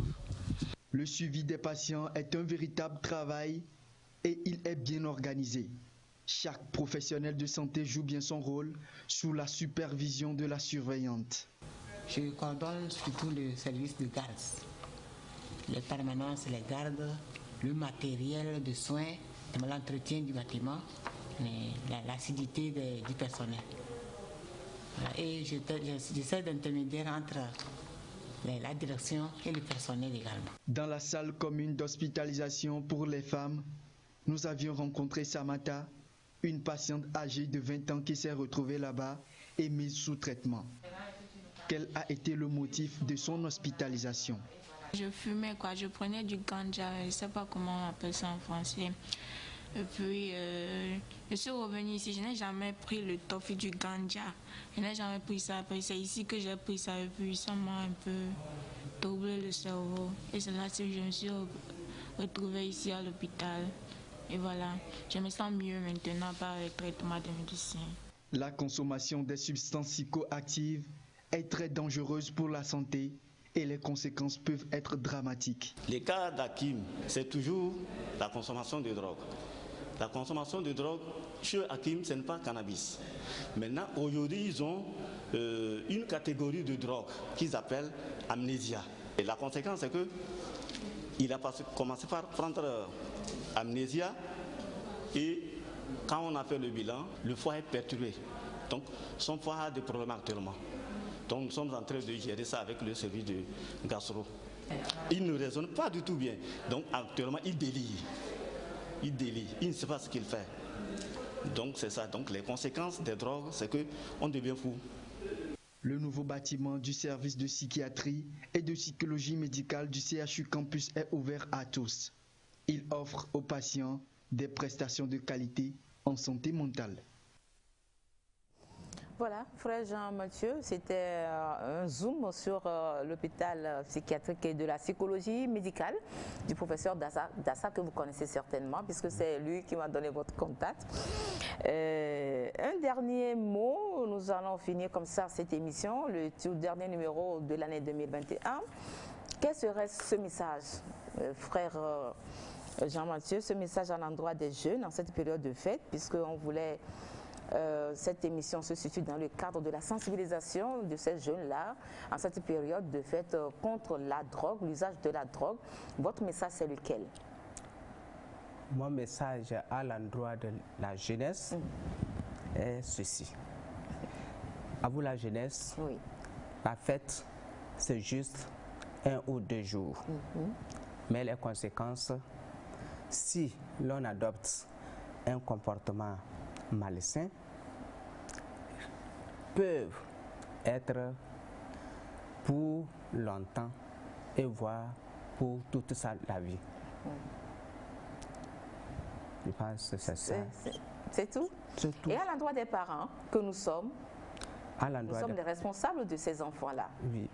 Le suivi des patients est un véritable travail et il est bien organisé. Chaque professionnel de santé joue bien son rôle sous la supervision de la surveillante. Je coordonne surtout le service de garde, les permanences, les gardes, le matériel de soins, l'entretien du bâtiment, l'assiduité du personnel. Et j'essaie d'intermédiaire entre la direction et le personnel également. Dans la salle commune d'hospitalisation pour les femmes, nous avions rencontré Samata, une patiente âgée de 20 ans qui s'est retrouvée là-bas et mise sous traitement. Quel a été le motif de son hospitalisation? Je fumais quoi, je prenais du ganja, je ne sais pas comment on appelle ça en français. Et puis, je suis revenue ici, je n'ai jamais pris le tofu du ganja. Je n'ai jamais pris ça. Après, c'est ici que j'ai pris ça et puis ça m'a un peu troublé le cerveau. Et c'est là que je me suis retrouvée ici à l'hôpital. Et voilà, je me sens mieux maintenant par le traitement des médecins. La consommation des substances psychoactives est très dangereuse pour la santé et les conséquences peuvent être dramatiques. Les cas d'Hakim, c'est toujours la consommation de drogue. La consommation de drogue, chez Hakim, ce n'est pas cannabis. Maintenant, aujourd'hui, ils ont une catégorie de drogue qu'ils appellent amnésia. Et la conséquence, c'est qu'il a commencé par prendre amnésia et quand on a fait le bilan, le foie est perturbé. Donc, son foie a des problèmes actuellement. Donc, nous sommes en train de gérer ça avec le service de gastro. Il ne raisonne pas du tout bien. Donc, actuellement, il délire. Il ne sait pas ce qu'il fait. Donc, c'est ça. Donc, les conséquences des drogues, c'est qu'on devient fou. Le nouveau bâtiment du service de psychiatrie et de psychologie médicale du CHU Campus est ouvert à tous. Il offre aux patients des prestations de qualité en santé mentale. Voilà, frère Jean-Mathieu, c'était un zoom sur l'hôpital psychiatrique et de la psychologie médicale du professeur Dassa, que vous connaissez certainement, puisque c'est lui qui m'a donné votre contact. Un dernier mot, nous allons finir comme ça cette émission, le tout dernier numéro de l'année 2021. Quel serait ce message, frère Jean-Mathieu, ce message à l'endroit des jeunes en cette période de fête, puisqu'on voulait... cette émission se situe dans le cadre de la sensibilisation de ces jeunes-là en cette période de fête contre la drogue, l'usage de la drogue. Votre message, c'est lequel? Mon message à l'endroit de la jeunesse est ceci. À vous la jeunesse, oui. La fête, c'est juste 1 ou 2 jours. Mais les conséquences, si l'on adopte un comportement malsains, peuvent être pour longtemps et voire pour toute la vie. Je pense que c'est ça. C'est tout? Et à l'endroit des parents que nous sommes, nous sommes les responsables de ces enfants-là. Oui.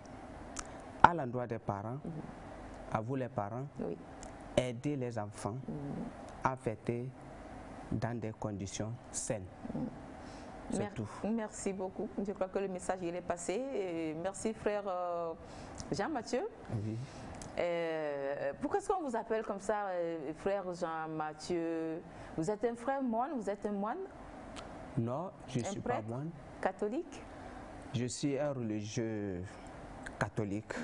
À l'endroit des parents, à vous les parents, oui. Aidez les enfants à fêter dans des conditions saines. C'est tout. Merci beaucoup. Je crois que le message il est passé. Et merci frère Jean-Mathieu. Oui. Pourquoi est-ce qu'on vous appelle comme ça, frère Jean-Mathieu? Vous êtes un frère moine? Vous êtes un moine? Non, je ne suis pas moine. Catholique? Je suis un religieux catholique.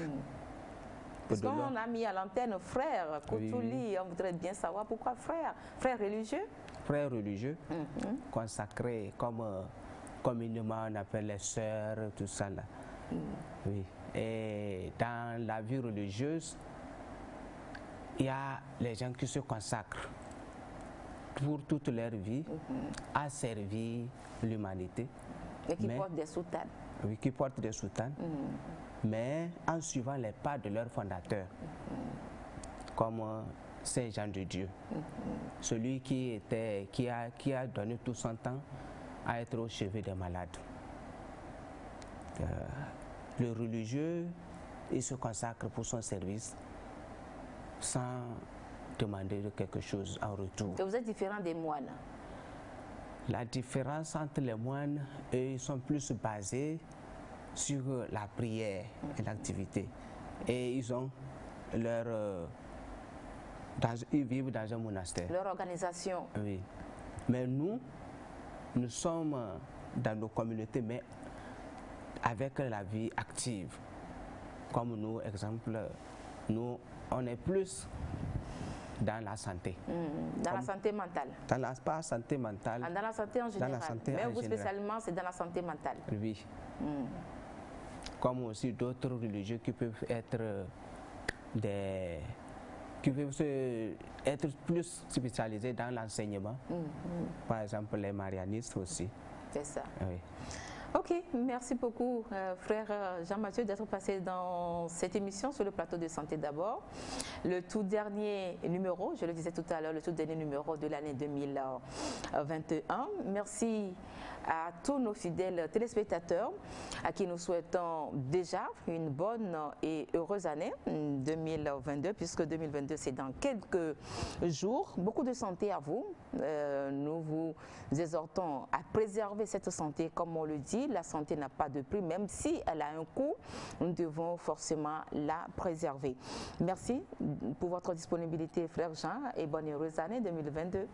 Parce qu'on a mis à l'antenne frère, Koutouli, on voudrait bien savoir pourquoi frère. Frère religieux? Frère religieux, consacré comme communément on appelle les sœurs, tout ça là. Oui. Et dans la vie religieuse, il y a les gens qui se consacrent pour toute leur vie à servir l'humanité. Et qui portent des soutanes. Oui, qui portent des soutanes. Mais en suivant les pas de leur fondateur, comme Saint Jean de Dieu, celui qui a donné tout son temps à être au chevet des malades. Le religieux, il se consacre pour son service sans demander quelque chose en retour. Et vous êtes différent des moines? La différence entre les moines, eux, ils sont plus basés sur la prière et l'activité. Et ils ont leur... ils vivent dans un monastère. Leur organisation. Oui. Mais nous sommes dans nos communautés, mais avec la vie active. Comme nous, exemple, nous, on est plus dans la santé. Dans la santé mentale. Pas la santé mentale. Dans la santé en général. Dans la santé mais en vous général. spécialement, c'est dans la santé mentale. Oui. Comme aussi d'autres religieux qui peuvent être être plus spécialisés dans l'enseignement. Par exemple, les marianistes aussi. C'est ça. Oui. Ok, merci beaucoup frère Jean-Mathieu d'être passé dans cette émission sur le plateau de Santé d'abord. Le tout dernier numéro, je le disais tout à l'heure, le tout dernier numéro de l'année 2021. Merci à tous nos fidèles téléspectateurs à qui nous souhaitons déjà une bonne et heureuse année 2022 puisque 2022 c'est dans quelques jours. Beaucoup de santé à vous. Nous vous exhortons à préserver cette santé comme on le dit. La santé n'a pas de prix, même si elle a un coût, nous devons forcément la préserver. Merci pour votre disponibilité frère Jean et bonne et heureuse année 2022.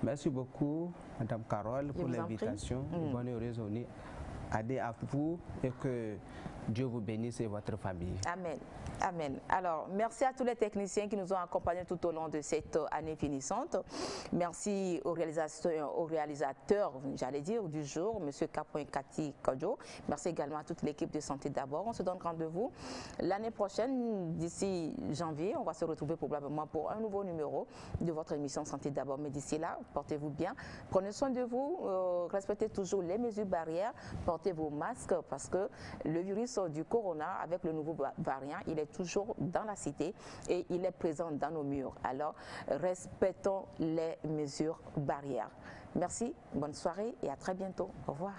Merci beaucoup, Madame Carole, pour l'invitation. Bonne et heureuse année à vous et que Dieu vous bénisse et votre famille. Amen. Amen. Alors, merci à tous les techniciens qui nous ont accompagnés tout au long de cette année finissante. Merci aux réalisateurs, j'allais dire, du jour, M. Capoin Kati Kodjo. Merci également à toute l'équipe de Santé d'abord. On se donne rendez-vous l'année prochaine, d'ici janvier. On va se retrouver probablement pour un nouveau numéro de votre émission Santé d'abord. Mais d'ici là, portez-vous bien. Prenez soin de vous. Respectez toujours les mesures barrières. Portez vos masques parce que le virus du corona, avec le nouveau variant, il est toujours dans la cité et il est présent dans nos murs. Alors, respectons les mesures barrières. Merci, bonne soirée et à très bientôt. Au revoir.